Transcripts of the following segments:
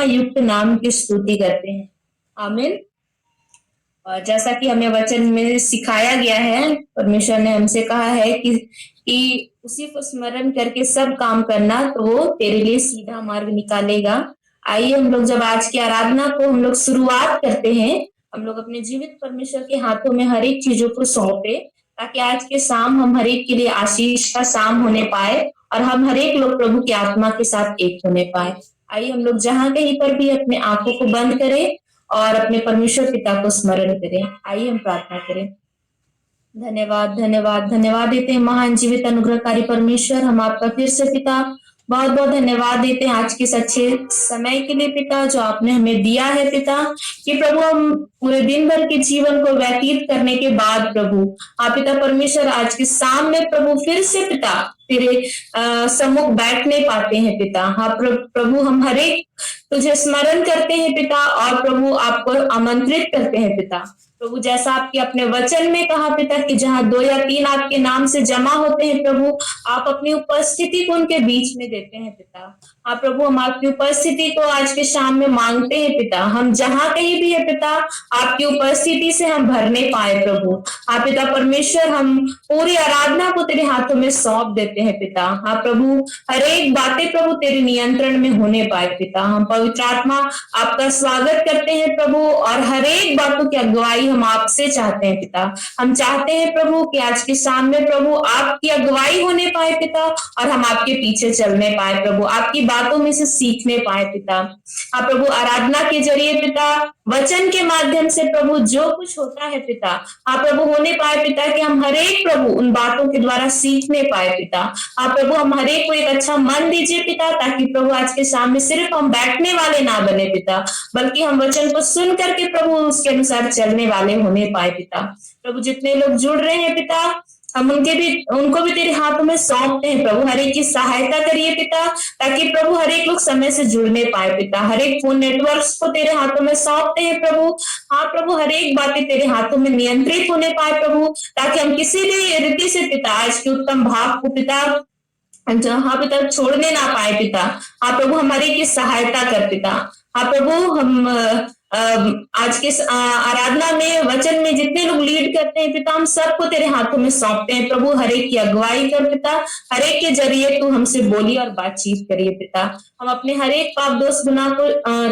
युक्त नाम की स्तुति करते हैं। आमीन। और जैसा कि हमें वचन में सिखाया गया है, परमेश्वर ने हमसे कहा है कि उसी को स्मरण करके सब काम करना, तो वो तेरे लिए सीधा मार्ग निकालेगा। आइए हम लोग जब आज की आराधना को हम लोग शुरुआत करते हैं, हम लोग अपने जीवित परमेश्वर के हाथों में हर एक चीजों को सौंपे, ताकि आज के शाम हम हर एक के लिए आशीष का शाम होने पाए और हम हर एक लोग प्रभु की आत्मा के साथ एक होने पाए। आइए हम लोग जहां कहीं पर भी अपने आंखों को बंद करें और अपने परमेश्वर पिता को स्मरण करें। आइए हम प्रार्थना करें। धन्यवाद धन्यवाद धन्यवाद देते हैं महान जीवित अनुग्रहकारी परमेश्वर, हम आपका फिर से पिता बहुत बहुत धन्यवाद देते हैं आज के इस अच्छे समय के लिए पिता, जो आपने हमें दिया है पिता, कि प्रभु हम पूरे दिन भर के जीवन को व्यतीत करने के बाद प्रभु आप पिता परमेश्वर आज के सामने प्रभु फिर से पिता तेरे सम्मुख बैठने पाते हैं पिता। हाँ प्रभु हम हर एक तुझे स्मरण करते हैं पिता और प्रभु आपको आमंत्रित करते हैं पिता। प्रभु जैसा आपके अपने वचन में कहा पिता कि जहां 2 या 3 आपके नाम से जमा होते हैं प्रभु, आप अपनी उपस्थिति को उनके बीच में देते हैं पिता। हाँ प्रभु हम आपकी उपस्थिति को आज के शाम में मांगते हैं पिता, हम जहां कहीं भी है पिता आपकी उपस्थिति से हम भरने पाए प्रभु। हाँ पिता परमेश्वर हम पूरी आराधना को तेरे हाथों में सौंप देते हैं पिता। हाँ प्रभु हर एक बातें प्रभु तेरे नियंत्रण में होने पाए पिता। हम पवित्र आत्मा आपका स्वागत करते हैं प्रभु और हर एक बातों की अगुवाई हम आपसे चाहते हैं पिता। हम चाहते हैं प्रभु कि आज के सामने प्रभु आपकी अगुवाई होने पाए पिता और हम आपके पीछे चलने पाए प्रभु, आपकी बातों में से सीखने पाए पिता। हाँ प्रभु आराधना के जरिए पिता, वचन के माध्यम से प्रभु जो कुछ होता है पिता, हाँ प्रभु होने पाए पिता कि हम हर एक प्रभु उन बातों के द्वारा सीखने पाए पिता। हाँ प्रभु हम हर एक को एक अच्छा मन दीजिए पिता, ताकि प्रभु आज के सामने सिर्फ हम बैठने वाले ना बने पिता, बल्कि हम वचन को सुन करके प्रभु उसके अनुसार चलने वाले होने पाए पिता। प्रभु जितने लोग जुड़ रहे हैं पिता, हम उनको भी तेरे हाथों में सौंपते हैं प्रभु, हर एक की सहायता करिए पिता, ताकि प्रभु हर एक लोग समय से जुड़ने पाए पिता। हर एक फोन नेटवर्क्स को तेरे हाथों में सौंपते हैं प्रभु। हाँ प्रभु हर एक बातें तेरे हाथों में नियंत्रित होने पाए प्रभु, ताकि हम किसी भी रीति से पिता आज के उत्तम भाव को पिता हाँ पिता छोड़ने ना पाए पिता। हाँ प्रभु हमारी की सहायता कर पिता। हाँ प्रभु हम आज के आराधना में वचन में जितने लोग लीड करते हैं पिता, हम सबको तेरे हाथों में सौंपते हैं प्रभु। हर एक की अगुवाई कर पिता, हर एक के जरिए तू हमसे बोली और बातचीत करिए पिता। हम अपने हर एक पाप दोष गुनाह को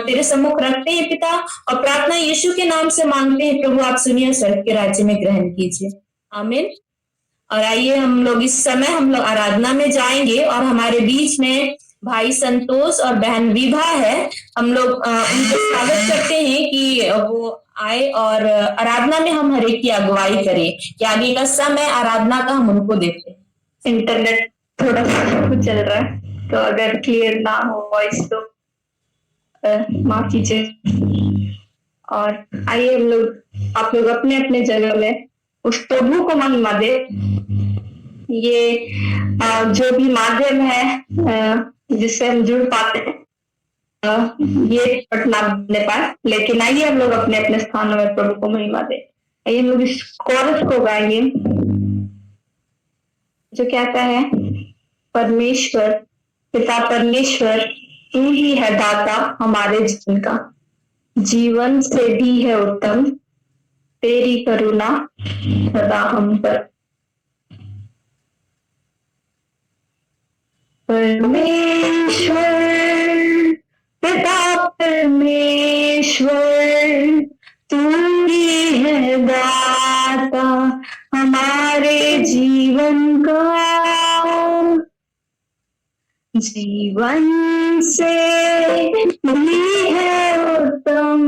तेरे सम्मुख रखते हैं पिता और प्रार्थना यीशु के नाम से मांगते हैं प्रभु, आप सुनिए स्वर्ग के राज्य में ग्रहण कीजिए। आमीन। और आइए हम लोग इस समय हम लोग आराधना में जाएंगे और हमारे बीच में भाई संतोष और बहन विभा है। हम लोग उनको स्वागत करते हैं कि वो आए और आराधना में हम हर एक की अगुवाई करें, कि आगे का समय आराधना का हम उनको देते हैं। इंटरनेट थोड़ा सा कुछ चल रहा है, तो अगर क्लियर ना हो वॉइस तो माफ कीजिए। और आइए हम लोग आप लोग अपने अपने जगह में उस प्रभु को महिमा दे। ये जो भी माध्यम है जिससे हम जुड़ पाते हैं, ये पटना बनने पाए, लेकिन आइए हम लोग अपने अपने स्थानों में प्रभु को महिमा दे। आइए हम लोग इस कोरस को गाएंगे जो कहता है, परमेश्वर पिता परमेश्वर तू ही है दाता हमारे जीवन का, जीवन से भी है उत्तम तेरी करुणा सदा हम पर। परमेश्वर पिता परमेश्वर तू ही है दाता हमारे जीवन का, जीवन से भी है उत्तम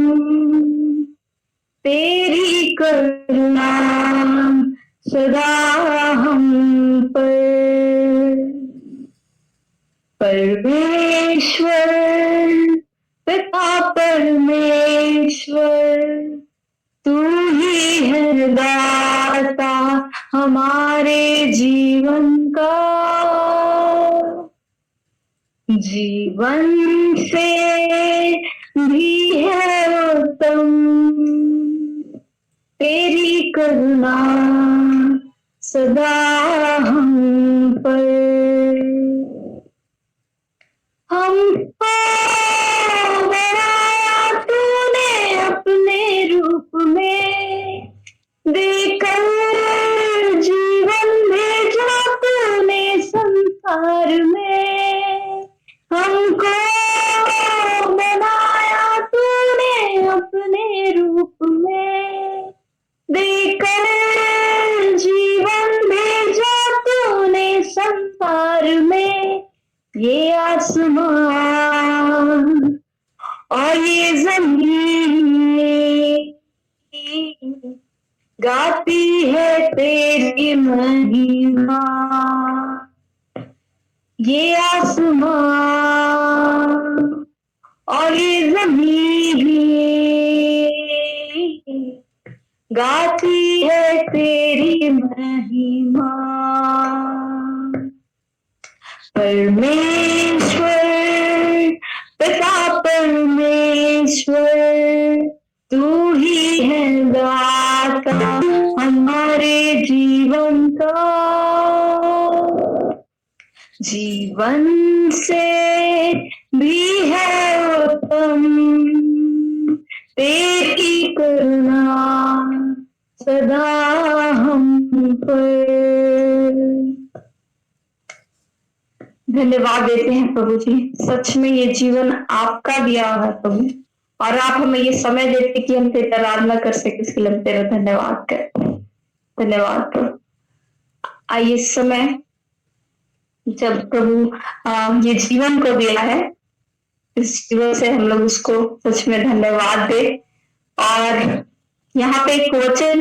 तेरी करुणा सदा हम पर। परमेश्वर पिता परमेश्वर तू ही है दाता हमारे जीवन का, जीवन से भी है उत्तम तेरी करुणा सदा हम पर। हम और ये जमीन गाती है तेरी महिमा, ये आसमां और ये जमीन गाती है तेरी महिमा। परमेश्वर, पिता परमेश्वर, तू ही है दाता हमारे जीवन का। जीवन से भी है उत्तम तेरी करुणा सदा हम पर। धन्यवाद देते हैं प्रभु जी, सच में ये जीवन आपका दिया हुआ है प्रभु, और आप हमें ये समय देते कि हम तेरी आराधना कर सके, इसके लिए हम तेरा धन्यवाद करते हैं। धन्यवाद प्रभु। आइए इस समय जब प्रभु ये जीवन को दिया है, इस जीवन से हम लोग उसको सच में धन्यवाद दे। और यहाँ पे एक वचन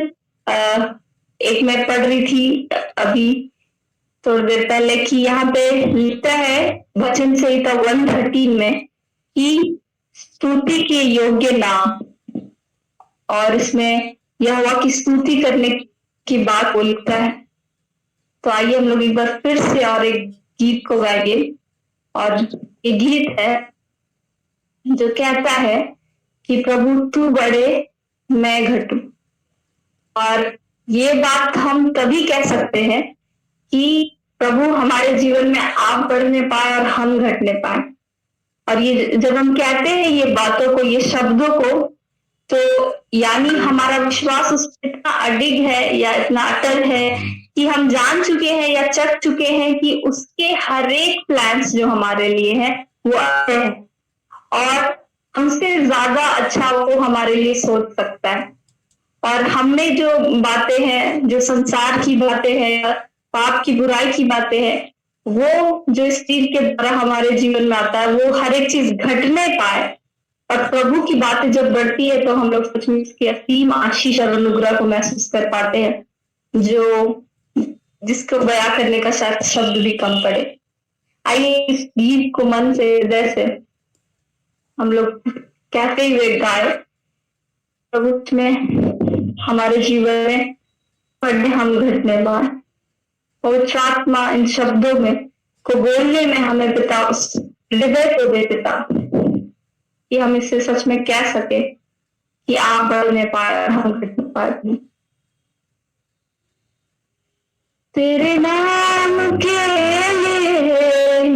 एक मैं पढ़ रही थी अभी थोड़ी देर पहले कि यहाँ पे लिखता है वचन संहिता 113 में कि स्तुति के योग्य नाम, और इसमें यहोवा की स्तुति करने की बात वो लिखता है। तो आइए हम लोग एक बार फिर से और एक गीत को गाएंगे, और ये गीत है जो कहता है कि प्रभु तू बढ़े मैं घटूं। और ये बात हम तभी कह सकते हैं कि प्रभु हमारे जीवन में आप बढ़ने पाए और हम घटने पाए। और ये जब हम कहते हैं ये बातों को, ये शब्दों को, तो यानी हमारा विश्वास उस पर इतना अडिग है या इतना अटल है कि हम जान चुके हैं या चख चुके हैं कि उसके हर एक प्लान्स जो हमारे लिए है वो अच्छे हैं, और हमसे ज्यादा अच्छा वो हमारे लिए सोच सकता है। और हमने जो बातें हैं, जो संसार की बातें हैं, पाप की बुराई की बातें हैं, वो जो इस चीज के द्वारा हमारे जीवन में आता है वो हर एक चीज घटने पाए। और प्रभु की बातें जब बढ़ती है तो हम लोग सच में इसकी असीम आशीष और अनुग्रह को महसूस कर पाते हैं, जो जिसको बयां करने का शायद शब्द भी कम पड़े। आइए इस गीत को मन से, हृदय से हम लोग कहते हुए गाए, प्रभु में हमारे जीवन में बढ़ने हम घटने पाए। पवित्र आत्मा इन शब्दों में को बोलने में हमें पिता उस हृदय को दे पिता, कि हम इसे सच में कह सके कि आप बढ़ने पाए और हम घटने पाए। तेरे नाम के लिए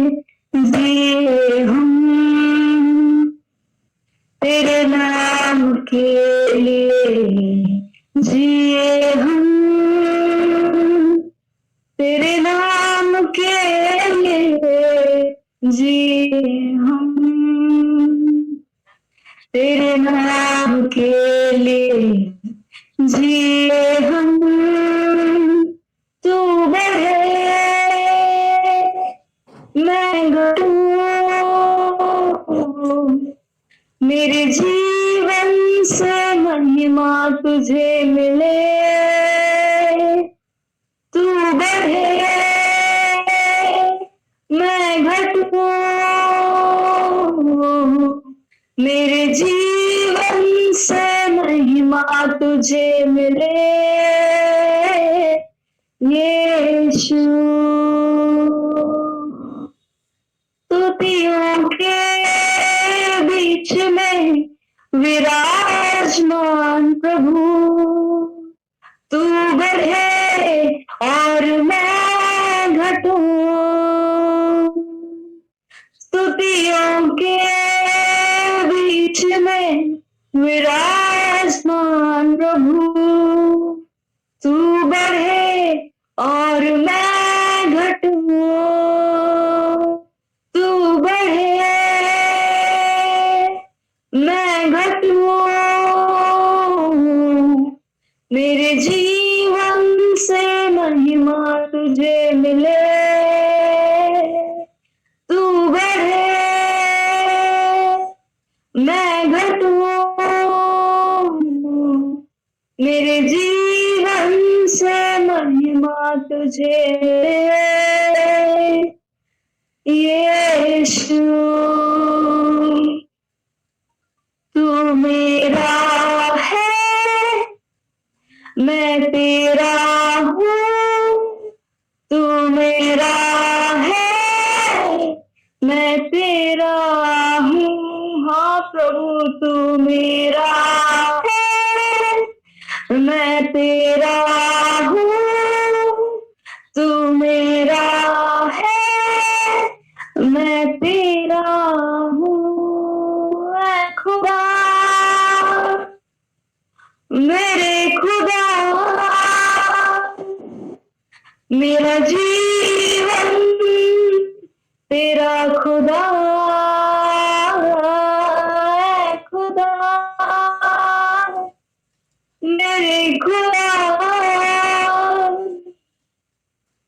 जिए हम, तेरे नाम के लिए जिए हम, तेरे नाम के लिए जिए हम, तेरे नाम के लिए जिए हम। तू बढ़े मैं घटूं, मेरे जीवन से महिमा तुझे मिले। तू बढ़े मैं घटूं, मेरे जीवन से महिमा तुझे मिले। यीशु स्तुतियों के बीच में विराजमान प्रभु, तू बढ़े और मैं घटूं। स्तुतियों के बीच में विराजमान प्रभु, तू बढ़े और मैं घटूं। तू बढ़े मैं घटूं, मेरे जीवन से महिमा तुझे मिले। तू बढ़े मैं मेरे जीवन से महिमा तुझे यीशु, तू मेरा है, मैं तेरा हूँ, तू मेरा है, मैं तेरा हूँ। हाँ प्रभु, तू मेरा है, मैं तेरा हूँ, तू मेरा है, मैं तेरा हूँ। ऐ खुदा, मेरे खुदा, मेरा जीवन तेरा खुदा, ऐ खुदा, मेरे खुदा,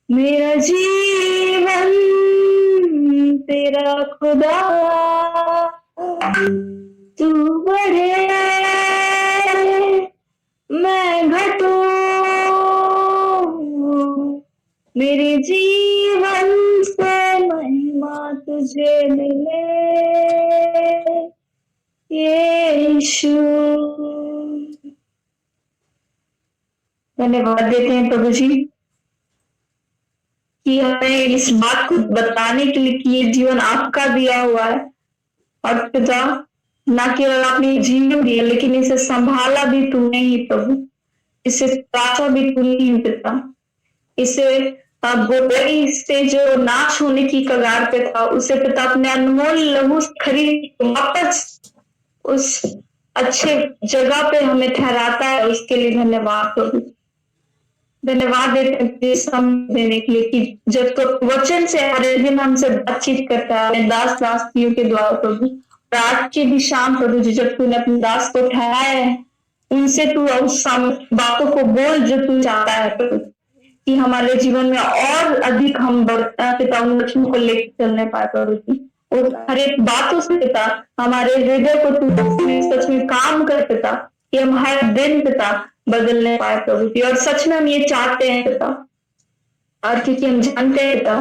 मेरा जीवन तेरा खुदा, तू बढ़े मैं घटूं, मेरे जीवन से महिमा तुझे मिले यीशु। धन्यवाद देते हैं प्रभु जी कि हमें इस बात को बताने के लिए कि ये जीवन आपका दिया हुआ है, और पिता न केवल आपने जीवन दिया लेकिन इसे संभाला भी तूने ही प्रभु, इसे तराशा भी तूने ही पिता, इसे गोड़ई से जो नाश होने की कगार पे था उसे पिता अपने अनमोल लहू से खरीद वापस उस अच्छे जगह पे हमें ठहराता है। उसके लिए धन्यवाद प्रभु, धन्यवाद देते समय देने के लिए कि जब तो वचन से हर दिन हमसे बातचीत करता है दास दासियों के द्वारा प्रभु, और आज की भी शाम प्रभु जी जब तूने अपने दास को ठहराया है उनसे तू उस बातों को बोल जो तू चाहता है प्रभु, कि हमारे जीवन में और अधिक हम बढ़ता पिता उन लक्ष्यों को लेकर चलने पाए प्रभु जी, और हर एक बातों से पिता हमारे हृदय को तू सच में काम कर पिता, कि हम हर दिन पिता बदलने पाए प्रभु जी, और सच में हम ये चाहते हैं पिता, और क्योंकि हम जानते हैं पिता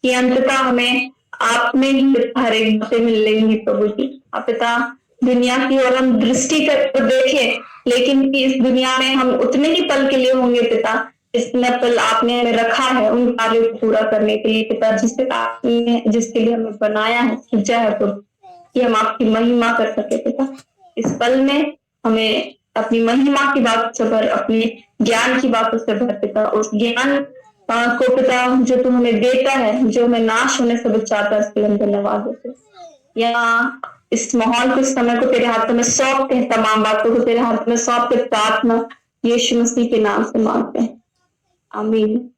कि अंततः हमें आप में ही हर एक बातें मिलेंगी प्रभु जी। आप पिता दुनिया की ओर हम दृष्टि कर देखें लेकिन इस दुनिया में हम उतने ही पल के लिए होंगे पिता जितना पल आपने हमें रखा है उन कार्यों को पूरा करने के लिए पिता, जिसके लिए हमें बनाया है, सृजा है प्रभु, कि हम आपकी महिमा कर सके पिता। इस पल में हमें अपनी महिमा की बात से भर, अपने ज्ञान की बातों से भर पिता, उस ज्ञान को पिता जो तू हमें देता है, जो हमें नाश होने से बचाता है, इसके लिए हम धन्यवाद देते हैं। या इस माहौल को, इस समय को तेरे हाथों में सौंपते हैं, तमाम बातों को तेरे हाथ में सौंप के प्रार्थना यीशु मसीह के नाम से मांगते हैं, आमीन।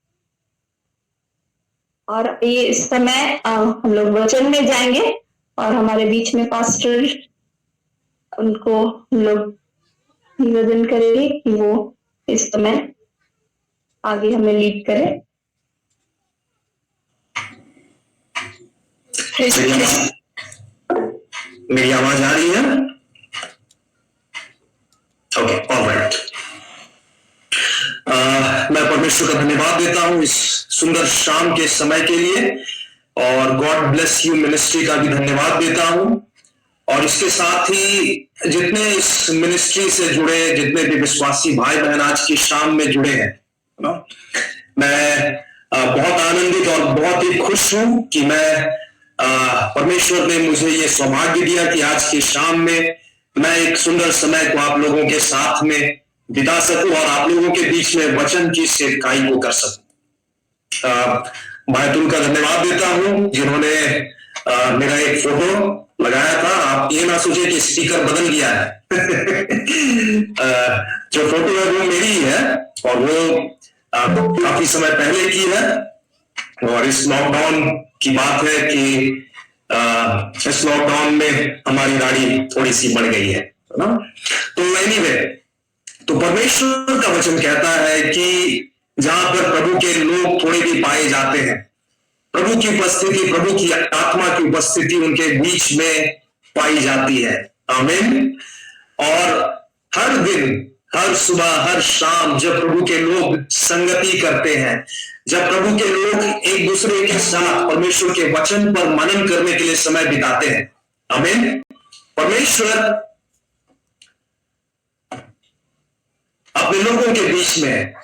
और ये इस समय हम लोग वचन में जाएंगे और हमारे बीच में पास्टर, उनको हम लोग निवेदन करेंगे कि वो इस समय आगे हमें लीड करे। मेरी आवाज आ रही है? Okay, alright. मैं परमेश्वर का धन्यवाद देता हूं इस सुंदर शाम के समय के लिए, और गॉड ब्लेस यू मिनिस्ट्री का भी धन्यवाद देता हूं, और इसके साथ ही जितने इस मिनिस्ट्री से जुड़े जितने भी विश्वासी भाई बहन आज की शाम में जुड़े हैं, मैं बहुत आनंदित और बहुत ही खुश हूं कि मैं परमेश्वर ने मुझे ये सौभाग्य दिया कि आज की शाम में मैं एक सुंदर समय को आप लोगों के साथ में बिता सकूं और आप लोगों के बीच में वचन की सेवकाई को कर सकूं। भाई तुम का धन्यवाद देता हूं जिन्होंने मेरा एक फोटो लगाया था। आप ये ना सोचे कि स्पीकर बदल गया है जो फोटो है वो मेरी है, और वो काफी समय पहले की है, और इस लॉकडाउन की बात है कि इस लॉकडाउन में हमारी दाढ़ी थोड़ी सी बढ़ गई है ना। तो एनीवे, तो परमेश्वर का वचन कहता है कि जहां पर प्रभु के लोग थोड़े भी पाए जाते हैं, प्रभु की उपस्थिति, प्रभु की आत्मा की उपस्थिति उनके बीच में पाई जाती है। आमीन। और हर दिन हर सुबह हर शाम जब प्रभु के लोग संगति करते हैं, जब प्रभु के लोग एक दूसरे के साथ परमेश्वर के वचन पर मनन करने के लिए समय बिताते हैं, आमीन। परमेश्वर अपने लोगों के बीच में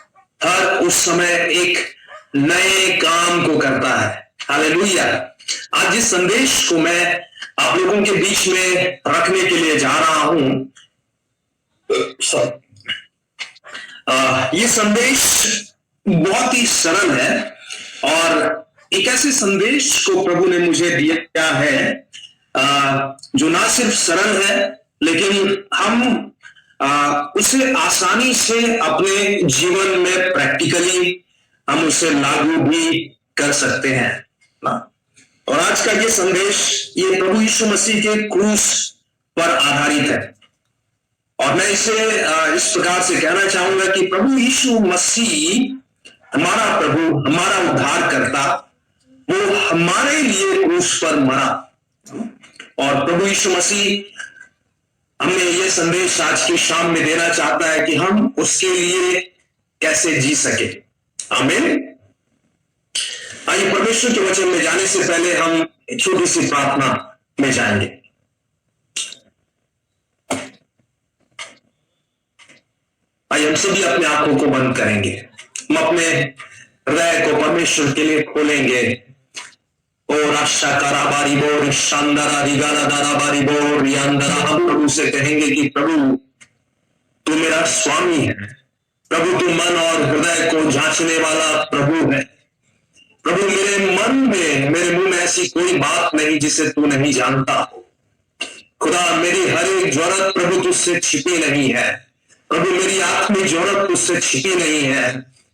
हर उस समय एक नए काम को करता है, हालेलुया। आज जिस संदेश को मैं आप लोगों के बीच में रखने के लिए जा रहा हूं, ये संदेश बहुत ही सरल है और एक ऐसे संदेश को प्रभु ने मुझे दिया है जो ना सिर्फ सरल है, लेकिन हम उसे आसानी से अपने जीवन में प्रैक्टिकली हम उसे लागू भी कर सकते हैं ना। और आज का ये संदेश ये प्रभु यीशु मसीह के क्रूस पर आधारित है और मैं इसे इस प्रकार से कहना चाहूंगा कि प्रभु यीशु मसीह हमारा प्रभु, हमारा उद्धार करता, वो हमारे लिए क्रूस पर मरा और प्रभु यीशु मसीह हमें यह संदेश आज की शाम में देना चाहता है कि हम उसके लिए कैसे जी सके, आमीन। आइए परमेश्वर के वचन में जाने से पहले हम एक छोटी सी प्रार्थना में जाएंगे। आइए हम सभी अपने आंखों को बंद करेंगे, हम अपने हृदय को परमेश्वर के लिए खोलेंगे। और आशा काराबारी बोर शानदारा रिगाला दाराबारी बोर यांदरा, हम प्रभु से कहेंगे कि प्रभु तू मेरा स्वामी है, प्रभु तू मन और हृदय को जांचने वाला प्रभु है। प्रभु मेरे मन में, मेरे मुंह में ऐसी कोई बात नहीं जिसे तू नहीं जानता हो। खुदा मेरी हर एक जरूरत प्रभु तुझसे छिपी नहीं है, प्रभु मेरी आत्मिक जरूरत तुझसे छिपी नहीं है,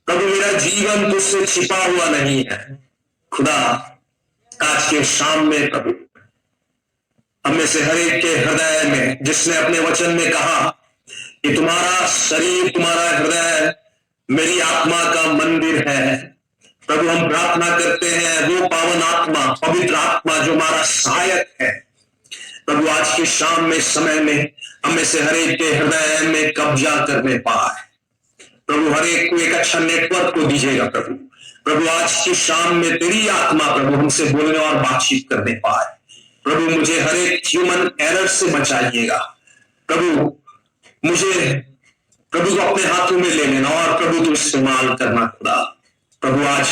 प्रभु मेरा जीवन तुझसे छिपा हुआ नहीं है। खुदा आज के शाम में प्रभु हमें से हर एक के हृदय में, जिसने अपने वचन में कहा कि तुम्हारा शरीर, तुम्हारा हृदय मेरी आत्मा का मंदिर है, प्रभु हम प्रार्थना करते हैं वो पावन आत्मा, पवित्र आत्मा जो हमारा सहायक है, प्रभु आज की शाम में समय में हमें से हर एक के हृदय में कब्जा करने पाए। प्रभु हर एक को एक अच्छा नेटवर्क को दीजिएगा प्रभु। प्रभु आज की शाम में तेरी आत्मा प्रभु हमसे बोलने और बातचीत करने पाए। प्रभु मुझे हर एक ह्यूमन एरर से बचाइएगा प्रभु, मुझे प्रभु को अपने हाथों में ले लेना और प्रभु तो इस्तेमाल करना खुदा। प्रभु आज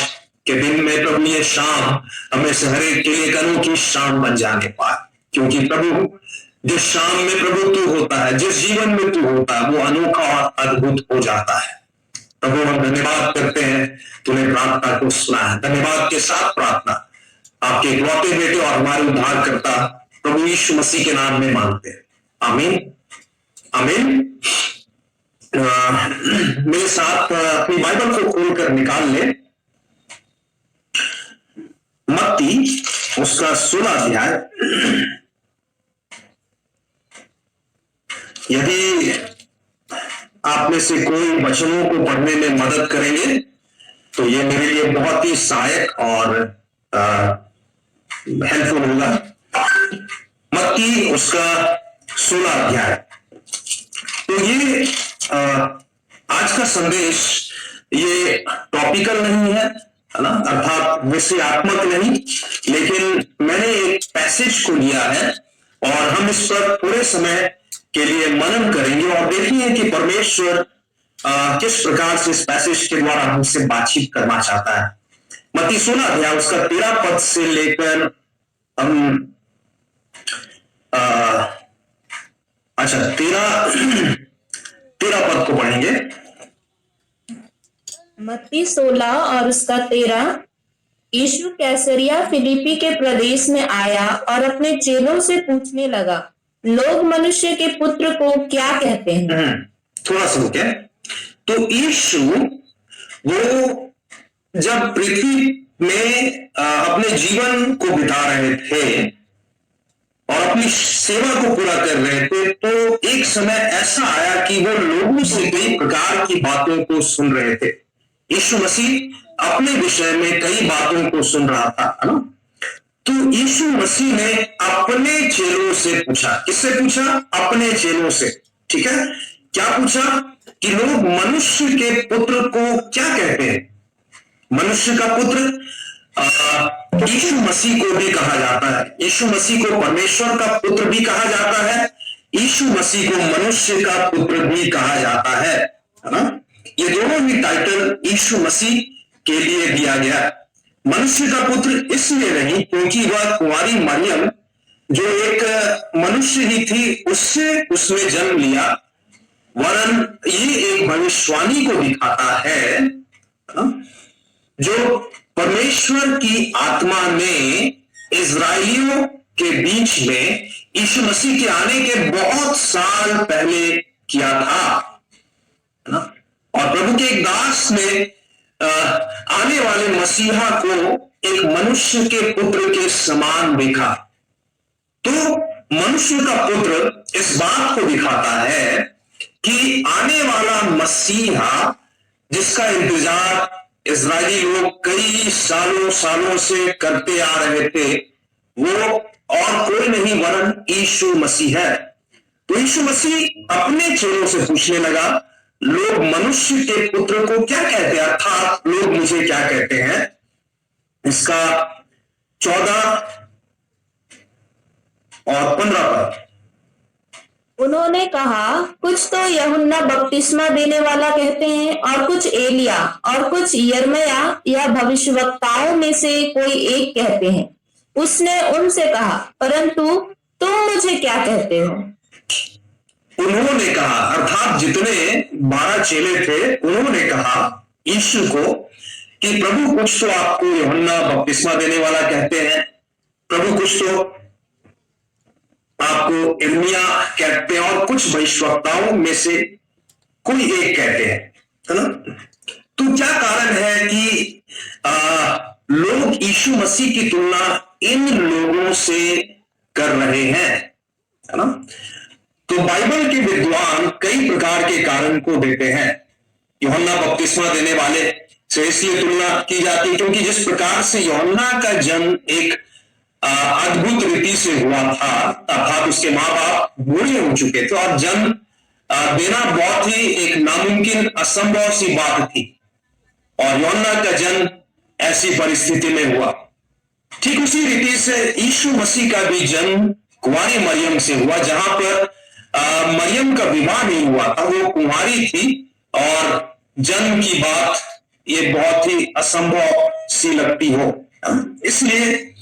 के दिन में प्रभु ये शाम हमें से हर एक के लिए एक अनोखी शाम बन जाने पाए, क्योंकि प्रभु जिस शाम में प्रभु तू होता है, जिस जीवन में तू होता है, वो अनोखा और अद्भुत हो जाता है। प्रभु हम धन्यवाद करते हैं, तूने प्रार्थना को सुना है। धन्यवाद के साथ प्रार्थना आपके इकलौते बेटे और हमारे उद्धारकर्ता प्रभु यीशु मसीह के नाम में मांगते हैं, आमीन आमीन। मेरे साथ अपनी बाइबल को खोलकर निकाल ले मत्ती उसका 16 अध्याय। यदि आप में से कोई वचनों को पढ़ने में मदद करेंगे तो ये मेरे लिए बहुत ही सहायक और हेल्पफुल होगा। मत्ती उसका 16 अध्याय। तो ये आज का संदेश ये टॉपिकल नहीं है ना, अर्थात विषयात्मक नहीं, लेकिन मैंने एक पैसेज को लिया है और हम इस पर पूरे समय के लिए मनन करेंगे और देखेंगे कि परमेश्वर किस प्रकार से इस पैसेज के द्वारा हमसे बातचीत करना चाहता है। मत्ती 16 अध्याय उसका 13 पद से लेकर हम 13 पद को पढ़ेंगे। मत्ती 16 और उसका 13। यीशु कैसरिया फिलिपी के प्रदेश में आया और अपने चेलों से पूछने लगा, लोग मनुष्य के पुत्र को क्या कहते हैं? थोड़ा सा रुके। तो यीशु वो जब पृथ्वी में अपने जीवन को बिता रहे थे और अपनी सेवा को पूरा कर रहे थे, तो एक समय ऐसा आया कि वो लोगों से कई प्रकार की बातों को सुन रहे थे। यीशु मसीह अपने विषय में कई बातों को सुन रहा था, है ना। तो यीशु मसीह ने अपने चेलों से पूछा। किससे पूछा? अपने चेलों से। ठीक है, क्या पूछा? कि लोग मनुष्य के पुत्र को क्या कहते हैं। मनुष्य का पुत्र यीशु मसीह को भी कहा जाता है। यीशु मसीह को परमेश्वर का पुत्र भी कहा जाता है, यीशु मसीह को मनुष्य का पुत्र भी कहा जाता है ना। ये दोनों ही टाइटल यीशु मसीह के लिए दिया गया। मनुष्य का पुत्र इसलिए नहीं क्योंकि वह कुंवारी मरियम जो एक मनुष्य ही थी उससे उसने जन्म लिया, वरन ये एक भविष्यवाणी को दिखाता है जो परमेश्वर की आत्मा ने इजराइलियों के बीच में यीशु मसीह के आने के बहुत साल पहले किया था ना। और प्रभु के एक दास ने आने वाले मसीहा को एक मनुष्य के पुत्र के समान देखा। तो मनुष्य का पुत्र इस बात को दिखाता है कि आने वाला मसीहा जिसका इंतजार इजरायली लोग कई सालों से करते आ रहे थे, वो और कोई नहीं वरन यीशु मसीह है। तो यीशु मसीह अपने चेलों से पूछने लगा, लोग मनुष्य के पुत्र को क्या कहते हैं, अर्थात लोग मुझे क्या कहते हैं। इसका 14 और 15 पद। उन्होंने कहा, कुछ तो यूहन्ना बपतिस्मा देने वाला कहते हैं, और कुछ एलिया, और कुछ यिर्मयाह या भविष्यवक्ताओं में से कोई एक कहते हैं। उसने उनसे कहा, परंतु तुम मुझे क्या कहते हो। उन्होंने कहा अर्थात जितने 12 चेले थे, उन्होंने कहा यीशु को कि प्रभु कुछ तो आपको यूहन्ना बपतिस्मा देने वाला कहते हैं, प्रभु कुछ तो आपको यिर्मयाह कहते हैं, और कुछ भविष्यवक्ताओं में से कोई एक कहते हैं, है ना। तो क्या कारण है कि लोग यीशु मसीह की तुलना इन लोगों से कर रहे हैं, है ना। तो बाइबल के विद्वान कई प्रकार के कारण को देते हैं। यूहन्ना बपतिस्मा देने वाले से इसलिए तुलना की जाती है क्योंकि जिस प्रकार से यूहन्ना का जन्म एक अद्भुत रीति से हुआ था, अर्थात उसके माँ बाप बूढ़े हो चुके थे और जन्म देना बहुत ही एक नामुमकिन असंभव सी बात थी, और यूहन्ना का जन्म ऐसी परिस्थिति में हुआ। ठीक उसी रीति से यीशु मसीह का भी जन्म कुंवारी मरियम से हुआ, जहां पर मरियम का विवाह नहीं हुआ था, वो कुंवारी थी, और जन्म की बात ये बहुत ही असंभव सी लगती हो। इसलिए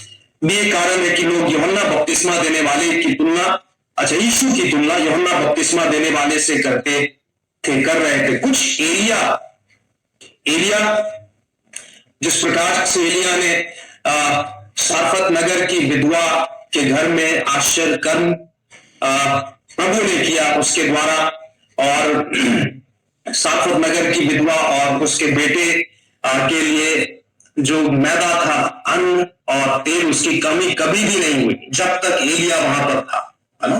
ये कारण है कि लोग यूहन्ना बपतिस्मा देने वाले की तुलना, अच्छा यीशु की तुलना यूहन्ना बपतिस्मा देने वाले से कर रहे थे। कुछ एलिया जिस प्रकार से एलिया ने सारफत नगर की विधवा के घर में आश्चर्य कर्म प्रभु ने किया उसके द्वारा, और सारफत नगर की विधवा और उसके बेटे के लिए जो मैदा था, अन्न और तेल, उसकी कमी कभी भी नहीं हुई जब तक एलिया वहां पर था, है ना।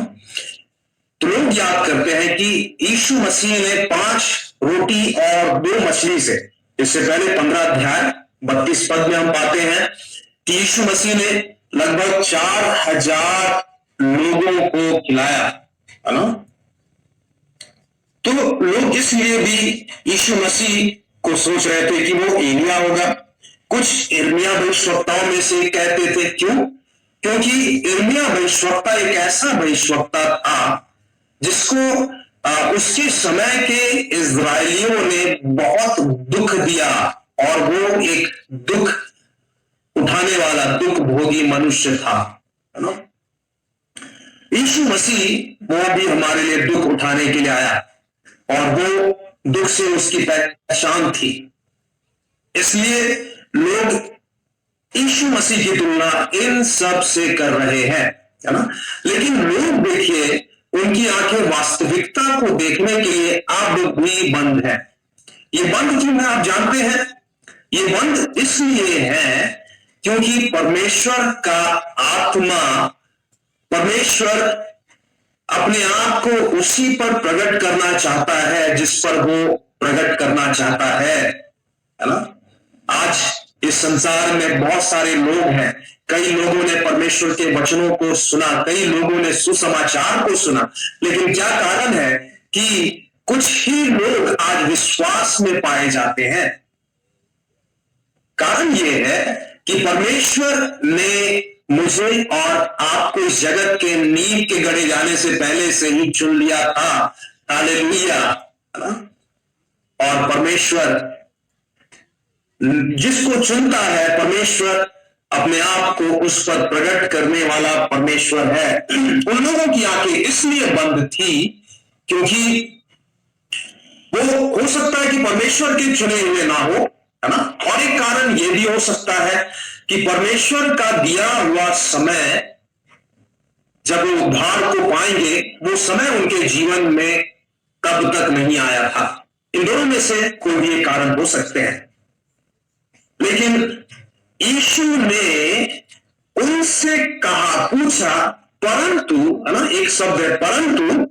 तो लोग याद करते हैं कि यीशु मसीह ने 5 रोटी और 2 मछली से, इससे पहले 15 अध्याय 32 पद में हम पाते हैं कि यीशु मसीह ने लगभग 4000 लोगों को खिलाया, है ना। तो लोग इसलिए भी यीशु मसीह को सोच रहे थे कि वो एलिया होगा। कुछ यिर्मयाह भविष्यवक्ताओं में से कहते थे, क्यों? क्योंकि यिर्मयाह भविष्यवक्ता एक ऐसा भविष्यवक्ता था जिसको उसके समय के इजरायलियों ने बहुत दुख दिया, और वो एक दुख उठाने वाला दुख भोगी मनुष्य था, है ना। यीशु मसीह वो भी हमारे लिए दुख उठाने के लिए आया, और वो दुख से उसकी पहचान थी। इसलिए लोग यीशु मसीह की तुलना इन सब से कर रहे हैं, है ना। लेकिन लोग देखिए, उनकी आंखें वास्तविकता को देखने के लिए अब भी बंद है। ये बंद क्यों है आप जानते हैं? ये बंद इसलिए है क्योंकि परमेश्वर का आत्मा, परमेश्वर अपने आप को उसी पर प्रकट करना चाहता है जिस पर वो प्रकट करना चाहता है ना। आज इस संसार में बहुत सारे लोग हैं, कई लोगों ने परमेश्वर के वचनों को सुना, कई लोगों ने सुसमाचार को सुना, लेकिन क्या कारण है कि कुछ ही लोग आज विश्वास में पाए जाते हैं। कारण यह है कि परमेश्वर ने मुझे और आपको इस जगत के नींव के गड़े जाने से पहले से ही चुन लिया था। हालेलुया, है ना? और परमेश्वर जिसको चुनता है, परमेश्वर अपने आप को उस पर प्रकट करने वाला परमेश्वर है। उन लोगों की आंखें इसलिए बंद थी क्योंकि वो हो सकता है कि परमेश्वर के चुने हुए ना हो, है ना? और एक कारण यह भी हो सकता है कि परमेश्वर का दिया हुआ समय जब वो उद्धार को पाएंगे, वो समय उनके जीवन में तब तक नहीं आया था। इन दोनों में से कोई भी एक कारण हो सकते हैं। लेकिन यीशु ने उनसे कहा, पूछा, परंतु, है ना, एक शब्द है परंतु,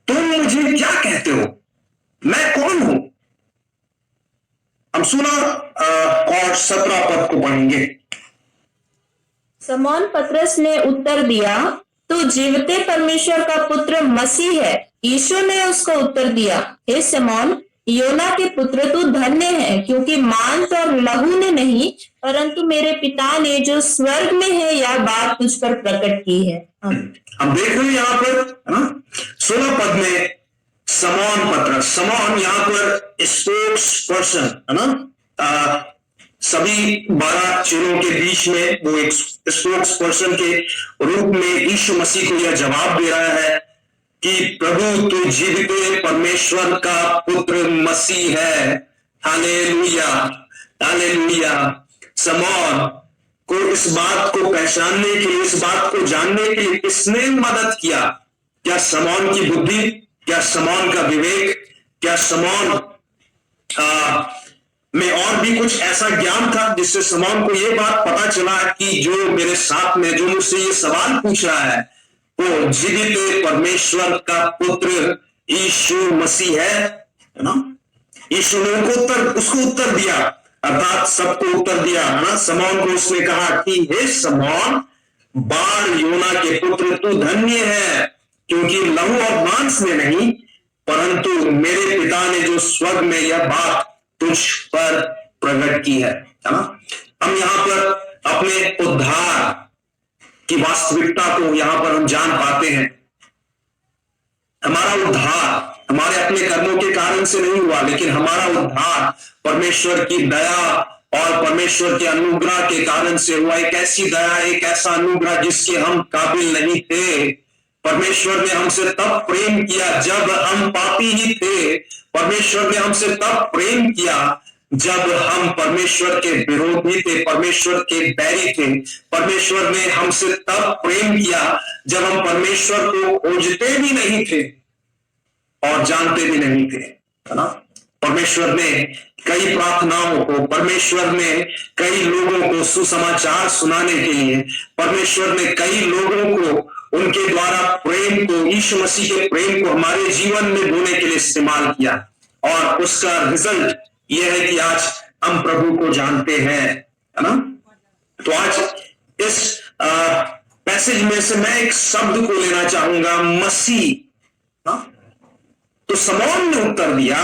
तुम मुझे क्या कहते हो, मैं कौन हूं? हम 16 और 17 पद को पढ़ेंगे। शमौन पतरस ने उत्तर दिया, तू जीवते परमेश्वर का पुत्र मसीह है। यीशु ने उसको उत्तर दिया, हे शमौन, योना के पुत्र, तू धन्य है, क्योंकि मांस और लहू ने नहीं, परंतु मेरे पिता ने जो स्वर्ग में है यह बात तुझ पर प्रकट की है। हम देख रहे हैं यहां पर, है ना, 16 पद में शमौन पतरस, शमौन यहां पर स्पोक्स पर्सन, है ना, सभी 12 चेलों के बीच में वो एक स्पोक्स पर्सन के रूप में यीशु मसीह को यह जवाब दे रहा है कि प्रभु, तू जीविते परमेश्वर का पुत्र मसीह है। Hallelujah, hallelujah. शमौन को इस बात को पहचानने के लिए, इस बात को जानने के लिए किसने मदद किया? क्या शमौन की बुद्धि, क्या शमौन का विवेक, क्या शमौन में और भी कुछ ऐसा ज्ञान था जिससे शमौन को यह बात पता चला कि जो मेरे साथ में, जो मुझसे ये सवाल पूछ रहा है, वो जीवित परमेश्वर का पुत्र यीशु मसीह है ना? यीशु ने उसको उत्तर दिया, अर्थात सबको उत्तर दिया, है ना? शमौन को उसने कहा कि हे शमौन, बार योना के पुत्र, तू धन्य है, क्योंकि लहू और मांस में नहीं, परंतु मेरे पिता ने जो स्वर्ग में यह बात तुझ पर प्रकट की है ना? हम यहां पर अपने उद्धार की वास्तविकता को यहां पर हम जान पाते हैं। हमारा उद्धार हमारे अपने कर्मों के कारण से नहीं हुआ, लेकिन हमारा उद्धार परमेश्वर की दया और परमेश्वर के अनुग्रह के कारण से हुआ। एक ऐसी दया, एक ऐसा अनुग्रह जिसके हम काबिल नहीं थे। परमेश्वर ने हमसे तब प्रेम किया जब हम पापी ही थे। परमेश्वर ने हमसे तब प्रेम किया जब हम परमेश्वर के विरोधी थे, परमेश्वर के बैरी थे। परमेश्वर ने हमसे तब प्रेम किया जब हम परमेश्वर को खोजते भी नहीं थे और जानते भी नहीं थे, है ना? परमेश्वर ने कई प्रार्थनाओं को, परमेश्वर ने कई लोगों को सुसमाचार सुनाने के लिए, परमेश्वर ने कई लोगों को उनके द्वारा प्रेम को, यीशु मसीह के प्रेम को हमारे जीवन में बोने के लिए इस्तेमाल किया। और उसका रिजल्ट यह है कि आज हम प्रभु को जानते हैं, है ना? तो आज इस पैसेज में से मैं एक शब्द को लेना चाहूंगा, मसीह। तो शमौन ने उत्तर दिया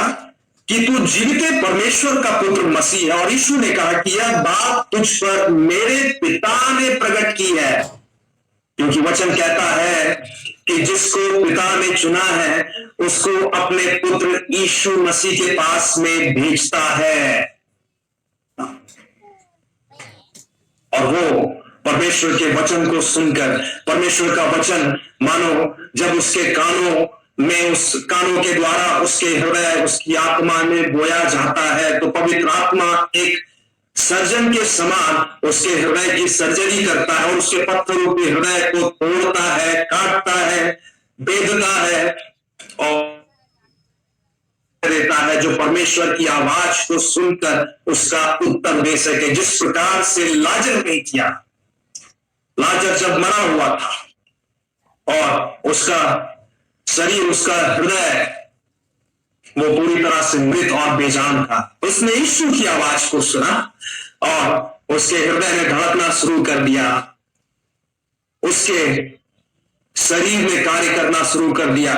कि तू जीवित परमेश्वर का पुत्र मसीह है, और यीशु ने कहा कि यह बात तुझ पर मेरे पिता ने प्रकट की है, क्योंकि वचन कहता है कि जिसको पिता ने चुना है उसको अपने पुत्र यीशु मसीह के पास में भेजता है, और वो परमेश्वर के वचन को सुनकर, परमेश्वर का वचन मानो जब उसके कानों में, उस कानों के द्वारा उसके हृदय, उसकी आत्मा में बोया जाता है, तो पवित्र आत्मा एक सर्जन के समान उसके हृदय की सर्जरी करता है और उसके पत्थर रूपी हृदय को तोड़ता है, काटता है, बेधता है और देता है, जो परमेश्वर की आवाज को सुनकर उसका उत्तर दे सके। जिस प्रकार से लाजर ने किया, लाजर जब मरा हुआ था और उसका शरीर, उसका हृदय वो पूरी तरह से मृत और बेजान था, उसने यीशु की आवाज को सुना और उसके हृदय ने धड़कना शुरू कर दिया, उसके शरीर में कार्य करना शुरू कर दिया,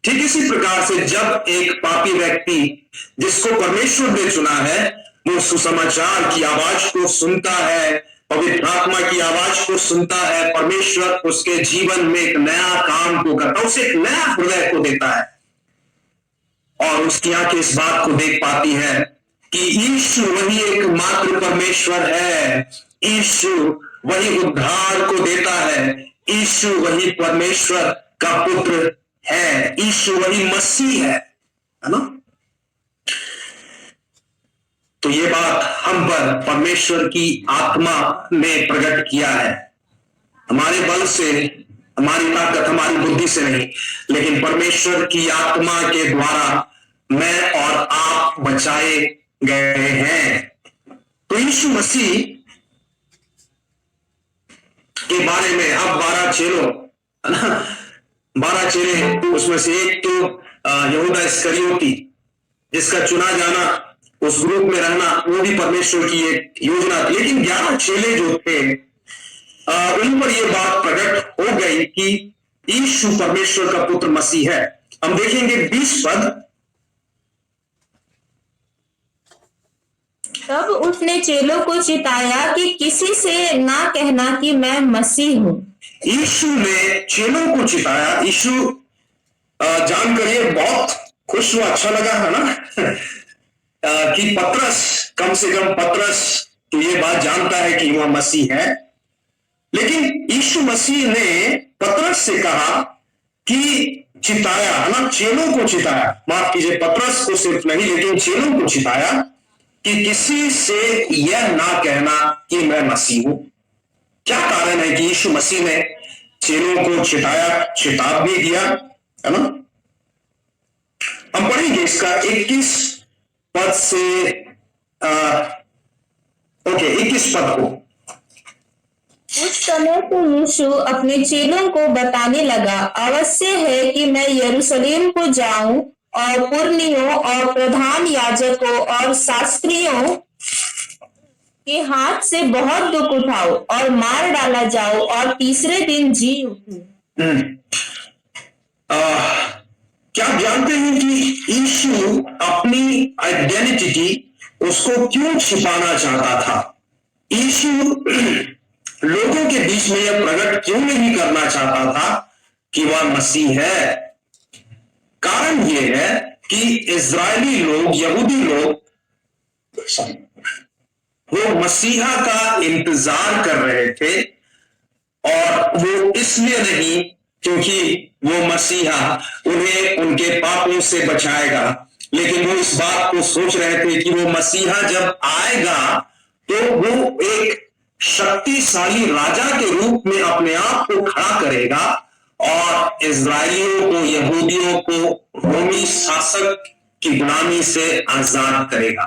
ठीक इसी प्रकार से जब एक पापी व्यक्ति जिसको परमेश्वर ने चुना है वो सुसमाचार की आवाज को सुनता है, पवित्र आत्मा की आवाज को सुनता है, परमेश्वर उसके जीवन में एक नया काम को करता है, उसे एक नया हृदय को देता है और उसकी आंखें इस बात को देख पाती है कि यीशु वही एकमात्र परमेश्वर है, यीशु वही उद्धार को देता है, यीशु वही परमेश्वर का पुत्र है, यीशु वही मसीह है ना। तो ये बात हम पर परमेश्वर की आत्मा ने प्रकट किया है, हमारे बल से, हमारी ताकत, हमारी बुद्धि से नहीं, लेकिन परमेश्वर की आत्मा के द्वारा मैं और आप बचाए गए हैं। तो यीशु मसीह के बारे में अब 12 चेलों, 12 चेले, उसमें से एक तो यहूदा इस्करियोती, जिसका चुना जाना, उस ग्रुप में रहना, वो भी परमेश्वर की एक योजना थी। लेकिन 11 चेले जो थे उन पर यह बात प्रकट हो गई कि यीशु परमेश्वर का पुत्र मसीह है। हम देखेंगे 20 पद। तब उसने चेलों को चिताया कि किसी से ना कहना कि मैं मसीह हूं। यीशु ने चेलों को चिताया। यीशु जानकर ये बहुत खुश हुआ, अच्छा लगा है ना कि पतरस, कम से कम पतरस तो ये बात जानता है कि वह मसीह है। लेकिन यीशु मसीह ने पतरस से कहा कि चिताया है ना, चेलों को चिताया, माफ कीजिए, पतरस को सिर्फ नहीं लेकिन चेलों को चिताया कि किसी से यह ना कहना कि मैं मसीह हूं। क्या कारण है कि यीशु मसीह ने चेलों को चिताया, चेतावनी दिया, है ना। हम पढ़ेंगे इसका 21 पद से 21 पद को। उस समय तो यीशु अपने चेलों को बताने लगा, अवश्य है कि मैं यरूशलेम को जाऊं और पुरनियों और प्रधान याजकों और शास्त्रियों के हाथ से बहुत दुख उठाऊं और मार डाला जाऊं और तीसरे दिन जी उठूं। क्या आप जानते हैं कि यीशु अपनी आइडेंटिटी उसको क्यों छिपाना चाहता था? यीशु लोगों के बीच में यह प्रकट क्यों नहीं करना चाहता था कि वह मसीह है? कारण यह है कि इजरायली लोग, यहूदी लोग, वो मसीहा का इंतजार कर रहे थे और वो इसलिए नहीं क्योंकि वो मसीहा उन्हें उनके पापों से बचाएगा, लेकिन वो इस बात को सोच रहे थे कि वो मसीहा जब आएगा तो वो एक शक्तिशाली राजा के रूप में अपने आप को खड़ा करेगा और इजरायलियों को, यहूदियों को रोमी शासक की गुलामी से आजाद करेगा।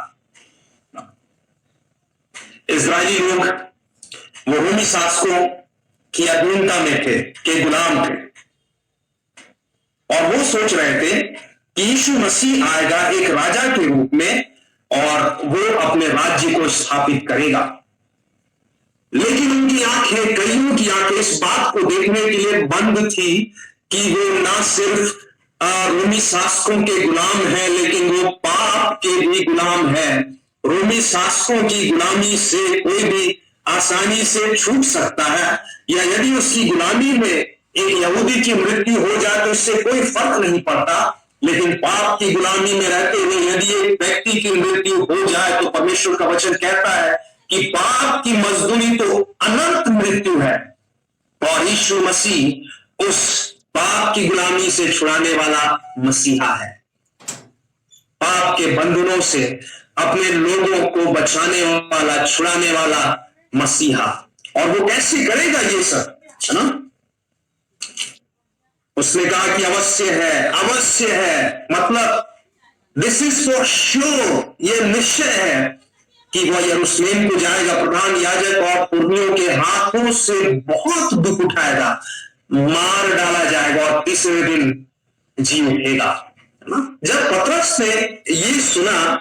इजरायली लोग वो रोमी शासकों की अधीनता में थे, के गुलाम थे, और वो सोच रहे थे कि यीशु मसीह आएगा एक राजा के रूप में और वो अपने राज्य को स्थापित करेगा। लेकिन उनकी आंखें, कईयों की आंखें इस बात को देखने के लिए बंद थी कि वो ना सिर्फ रोमी शासकों के गुलाम है, लेकिन वो पाप के भी गुलाम है। रोमी शासकों की गुलामी से कोई भी आसानी से छूट सकता है, या यदि उसकी गुलामी में एक यहूदी की मृत्यु हो जाए तो इससे कोई फर्क नहीं पड़ता, लेकिन पाप की गुलामी में रहते हुए यदि एक व्यक्ति की मृत्यु हो जाए तो परमेश्वर का वचन कहता है कि पाप की मजदूरी तो अनंत मृत्यु है, और यीशु मसीह उस पाप की गुलामी से छुड़ाने वाला मसीहा है, पाप के बंधनों से अपने लोगों को बचाने वाला, छुड़ाने वाला मसीहा। और वो कैसे करेगा ये सब, है ना। उसने कहा कि अवश्य है, अवश्य है, मतलब दिस इज फॉर श्योर, ये निश्चय है कि वह यरूशलेम को जाएगा, प्रधान याजक और पुरनियों के हाथों से बहुत दुख उठाएगा, मार डाला जाएगा और तीसरे दिन जी उठेगा। जब पतरस ने ये सुना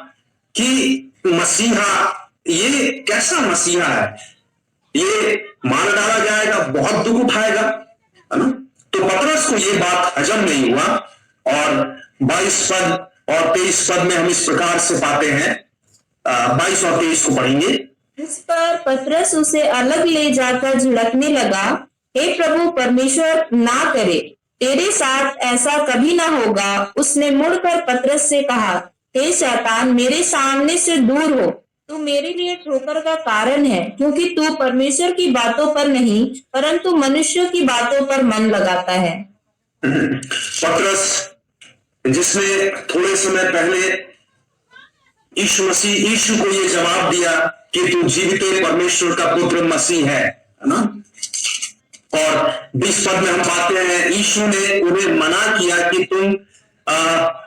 कि मसीहा, ये कैसा मसीहा है, ये मार डाला जाएगा, बहुत दुख उठाएगा, है ना, तो पतरस को ये बात हजम नहीं हुआ और 22 पद और 23 पद में हम इस प्रकार से पाते हैं, 22 और 23 को पढ़ेंगे। इस पर पतरस उसे अलग ले जाकर झिड़कने लगा, हे प्रभु, परमेश्वर ना करे, तेरे साथ ऐसा कभी ना होगा। उसने मुड़कर पतरस से कहा, हे शैतान, मेरे सामने से दूर हो, तू मेरे लिए ठोकर का कारण है, क्योंकि तू परमेश्वर की बातों पर नहीं परंतु मनुष्यों की बातों पर मन लगाता है। पतरस, जिसने थोड़े समय पहले यीशु को ये जवाब दिया कि तू जीविते परमेश्वर का पुत्र मसीह है ना, और 20 पद में हम पाते हैं यीशु ने उन्हें मना किया कि तुम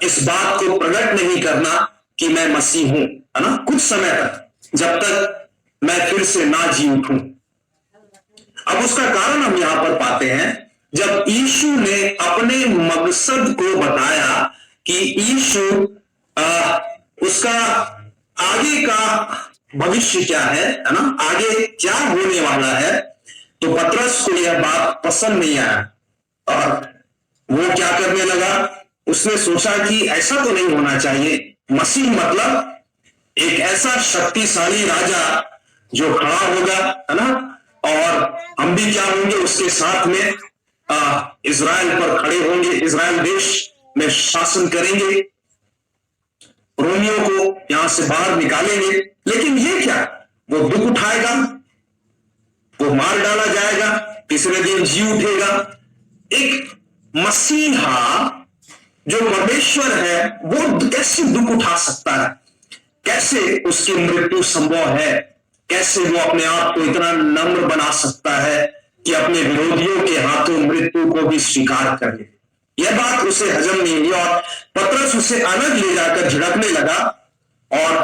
इस बात को प्रकट नहीं करना कि मैं मसीह हूं, है ना, कुछ समय तक, जब तक मैं फिर से ना जी उठूं। अब उसका कारण हम यहां पर पाते हैं, जब यीशु ने अपने मकसद को बताया कि यीशु उसका आगे का भविष्य क्या है ना, आगे क्या होने वाला है, तो पतरस को यह बात पसंद नहीं आया और वो क्या करने लगा, उसने सोचा कि ऐसा तो नहीं होना चाहिए। मसीह मतलब एक ऐसा शक्तिशाली राजा जो खड़ा होगा, है ना, और हम भी क्या होंगे, उसके साथ में इजराइल पर खड़े होंगे, इजराइल देश में शासन करेंगे, रोमियों को यहां से बाहर निकालेंगे। लेकिन ये क्या, वो दुख उठाएगा, वो मार डाला जाएगा, तीसरे दिन जी उठेगा। एक मसीहा जो परमेश्वर है वो कैसे दुख उठा सकता है, कैसे उसकी मृत्यु संभव है, कैसे वो अपने आप को इतना नम्र बना सकता है कि अपने विरोधियों के हाथों मृत्यु को भी स्वीकार करे। यह बात उसे हजम नहीं हुई और पतरस उसे अलग ले जाकर झिड़कने लगा और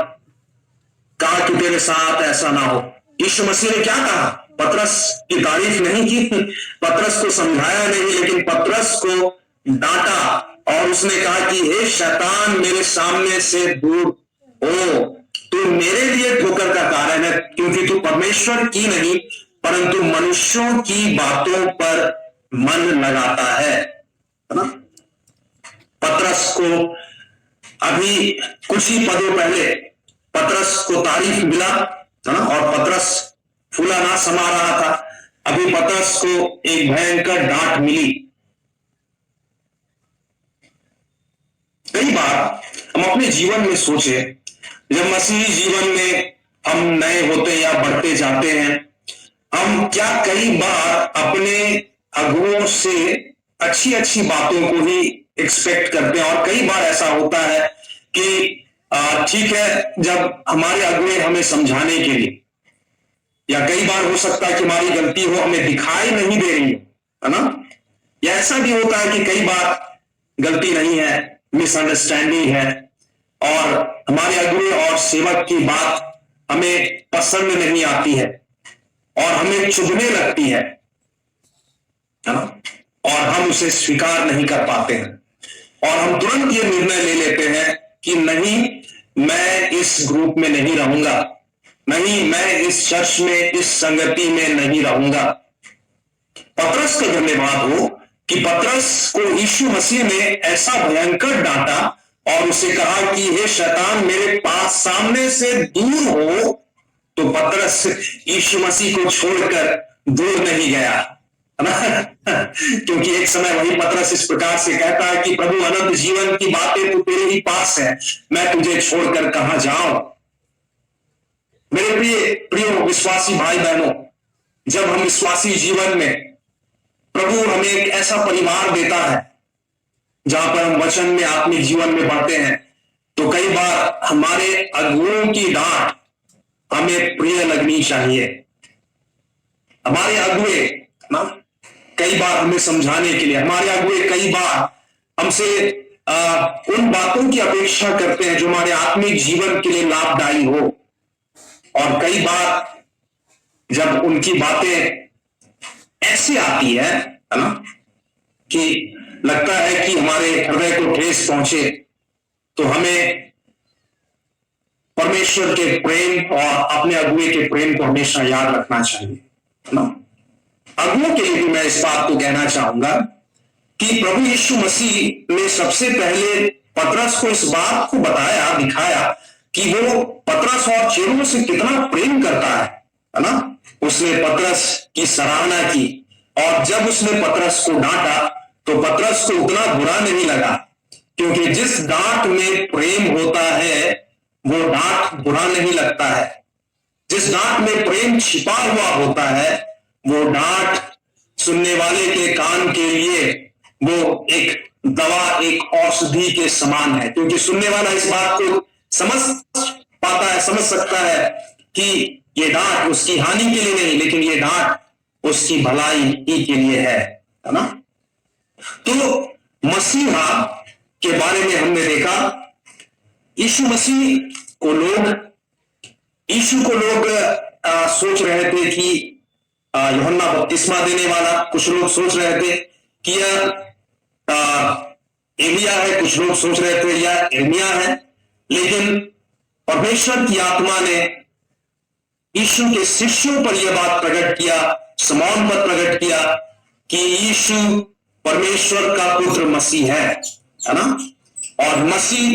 कहा कि तेरे साथ ऐसा ना हो। यीशु मसीह ने क्या कहा, पतरस की तारीफ नहीं की, पतरस को समझाया नहीं, लेकिन पतरस को डांटा और उसने कहा कि हे शैतान, मेरे सामने से दूर हो, तू मेरे लिए ठोकर का कारण है, क्योंकि तू परमेश्वर की नहीं परंतु मनुष्यों की बातों पर मन लगाता है ना। पतरस को अभी कुछ ही पदों पहले पतरस को तारीफ मिला है ना, और पतरस फूला ना समा रहा था। अभी पतरस को एक भयंकर डांट मिली। कई बार हम अपने जीवन में सोचे, जब मसीही जीवन में हम नए होते या बढ़ते जाते हैं, हम क्या कई बार अपने अगुओं से अच्छी अच्छी बातों को ही एक्सपेक्ट करते हैं। और कई बार ऐसा होता है कि ठीक है, जब हमारे अगुए हमें समझाने के लिए, या कई बार हो सकता है कि हमारी गलती हो, हमें दिखाई नहीं दे रही है ना, या ऐसा भी होता है कि कई बार गलती नहीं है, मिसअंडरस्टैंडिंग है और हमारे अगुए और सेवक की बात हमें पसंद नहीं आती है और हमें चुभने लगती है ना, और हम उसे स्वीकार नहीं कर पाते हैं और हम तुरंत ये निर्णय ले लेते हैं कि नहीं, मैं इस ग्रुप में नहीं रहूंगा, नहीं, मैं इस चर्च में, इस संगति में नहीं रहूंगा। पतरस का धन्यवाद हो कि पतरस को यीशु मसीह ने ऐसा भयंकर डांटा और उसे कहा कि हे शैतान, मेरे पास सामने से दूर हो। तो पतरस यीशु मसीह को छोड़कर दूर नहीं गया क्योंकि एक समय वही पतरस इस प्रकार से कहता है कि प्रभु, अनंत जीवन की बातें तो तेरे ही पास है, मैं तुझे छोड़कर कहां जाऊं। मेरे प्रिय विश्वासी भाई बहनों, जब हम विश्वासी जीवन में प्रभु हमें एक ऐसा परिवार देता है जहां पर हम वचन में, आत्मिक जीवन में बढ़ते हैं, तो कई बार हमारे अगुओं की डांट हमें प्रिय लगनी चाहिए। हमारे अगुए ना कई बार हमें समझाने के लिए, हमारे अगुए कई बार हमसे उन बातों की अपेक्षा करते हैं जो हमारे आत्मिक जीवन के लिए लाभदायी हो, और कई बार जब उनकी बातें ऐसी आती है ना कि लगता है कि हमारे हृदय को ठेस पहुंचे, तो हमें परमेश्वर के प्रेम और अपने अगुए के प्रेम को हमेशा याद रखना चाहिए ना। अगुओं के लिए भी मैं इस बात को कहना चाहूंगा कि प्रभु यीशु मसीह ने सबसे पहले पतरस को इस बात को बताया, दिखाया कि वो पतरस और चेलों से कितना प्रेम करता है ना। उसने पतरस की सराहना की और जब उसने पतरस को डांटा तो पतरस को उतना बुरा नहीं लगा, क्योंकि जिस डांट में प्रेम होता है वो डांट बुरा नहीं लगता है। जिस डांट में प्रेम छिपा हुआ होता है वो डांट सुनने वाले के कान के लिए वो एक दवा, एक औषधि के समान है, क्योंकि सुनने वाला इस बात को समझ पाता है, समझ सकता है कि ये डांट उसकी हानि के लिए नहीं, लेकिन ये डांट उसकी भलाई ही के लिए है ना। तो मसीहा के बारे में हमने देखा, यीशु को लोग सोच रहे थे कि यूहन्ना बपतिस्मा देने वाला, कुछ लोग सोच रहे थे कि यह एलिया है, कुछ लोग सोच रहे थे यह एर्मिया है। लेकिन परमेश्वर की आत्मा ने यीशु के शिष्यों पर यह बात प्रकट किया, शमौन पर प्रकट किया कि यीशु परमेश्वर का पुत्र मसीह है ना। और मसीह,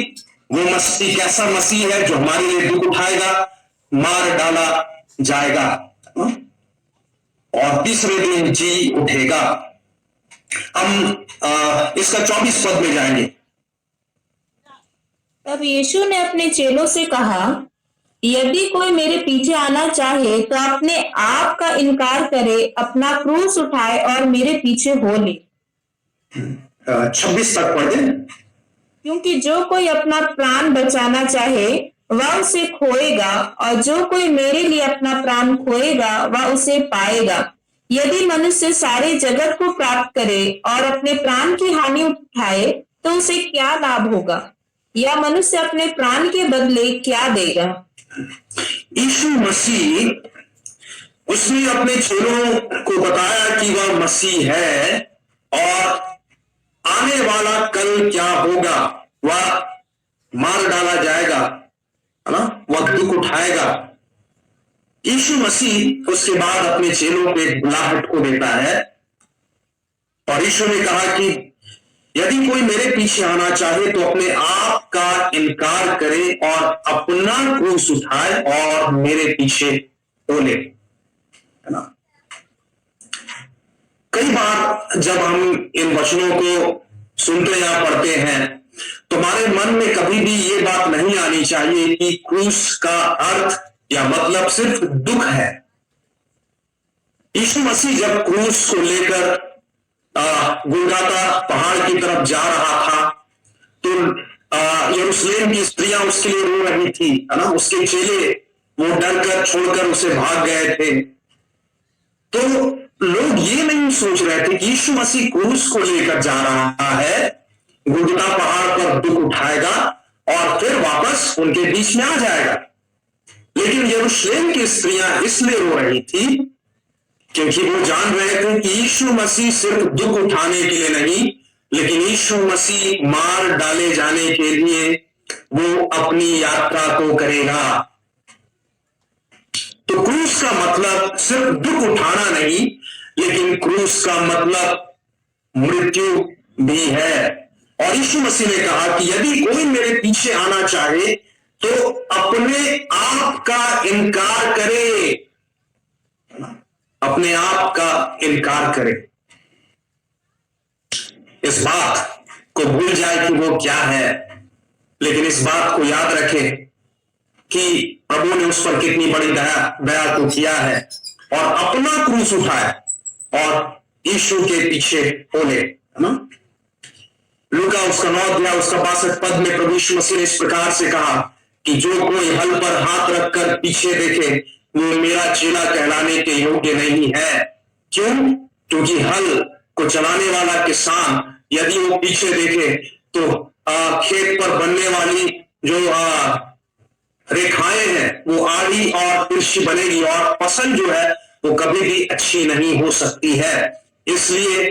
वो मसीह कैसा मसीह है जो हमारे लिए दुख उठाएगा, मार डाला जाएगा और तीसरे दिन जी उठेगा। हम इसका 24 पद में जाएंगे। तब यीशु ने अपने चेलों से कहा, यदि कोई मेरे पीछे आना चाहे तो अपने आप का इनकार करे, अपना क्रूस उठाए और मेरे पीछे हो ले। 26 तक पढ़ दे। क्योंकि जो कोई अपना प्राण बचाना चाहे वह उसे खोएगा, और जो कोई मेरे लिए अपना प्राण खोएगा वह उसे पाएगा। यदि मनुष्य सारे जगत को प्राप्त करे और अपने प्राण की हानि उठाए तो उसे क्या लाभ होगा, या मनुष्य अपने प्राण के बदले क्या देगा। यीशु मसीह, उसने अपने चेलों को बताया कि वह मसीह है और आने वाला कल क्या होगा, वह मार डाला जाएगा है ना, वह दुख उठाएगा। यीशु मसीह उसके बाद अपने चेलों को एक बुलाहट को देता है और यीशु ने कहा कि यदि कोई मेरे पीछे आना चाहे तो अपने आप का इनकार करे और अपना क्रूस उठाए और मेरे पीछे बोले, है ना। कई बार जब हम इन वचनों को सुनते या पढ़ते हैं तो हमारे मन में कभी भी ये बात नहीं आनी चाहिए कि क्रूस का अर्थ या मतलब सिर्फ दुख है। यीशु मसीह जब क्रूस को लेकर गुलगुता पहाड़ की तरफ जा रहा था तो यरूशलेम की स्त्रियां उसके लिए रो रही थी, है ना। उसके चेले वो डर कर छोड़कर उसे भाग गए थे। तो लोग ये नहीं सोच रहे थे कि यीशु मसीह क्रूस को लेकर जा रहा है, गुलगुता पहाड़ पर दुख उठाएगा और फिर वापस उनके बीच में आ जाएगा। लेकिन यरूशलेम की स्त्रियां इसलिए रो रही थी क्योंकि वो जान रहे थे कि यीशु मसीह सिर्फ दुख उठाने के लिए नहीं, लेकिन यीशु मसीह मार डाले जाने के लिए वो अपनी यात्रा को करेगा। तो क्रूस का मतलब सिर्फ दुख उठाना नहीं, लेकिन क्रूस का मतलब मृत्यु भी है। और यीशु मसीह ने कहा कि यदि कोई मेरे पीछे आना चाहे तो अपने आप का इनकार करे, अपने आप का इनकार करे। इस बात को भूल जाए कि वो क्या है, लेकिन इस बात को याद रखे कि प्रभु ने उस पर कितनी बड़ी दया को किया है और अपना क्रूस उठाया और यीशु के पीछे बोले, है ना। लूका उसका 9 अध्याय उसका 62 पद में प्रभु यीशु मसीह ने इस प्रकार से कहा कि जो कोई हल पर हाथ रखकर पीछे देखे वो मेरा चेला कहलाने के योग्य नहीं है। क्यों? क्योंकि हल को चलाने वाला किसान यदि वो पीछे देखे तो खेत पर बनने वाली जो रेखाएं हैं वो आड़ी और तिरछी बनेगी और फसल जो है वो कभी भी अच्छी नहीं हो सकती है। इसलिए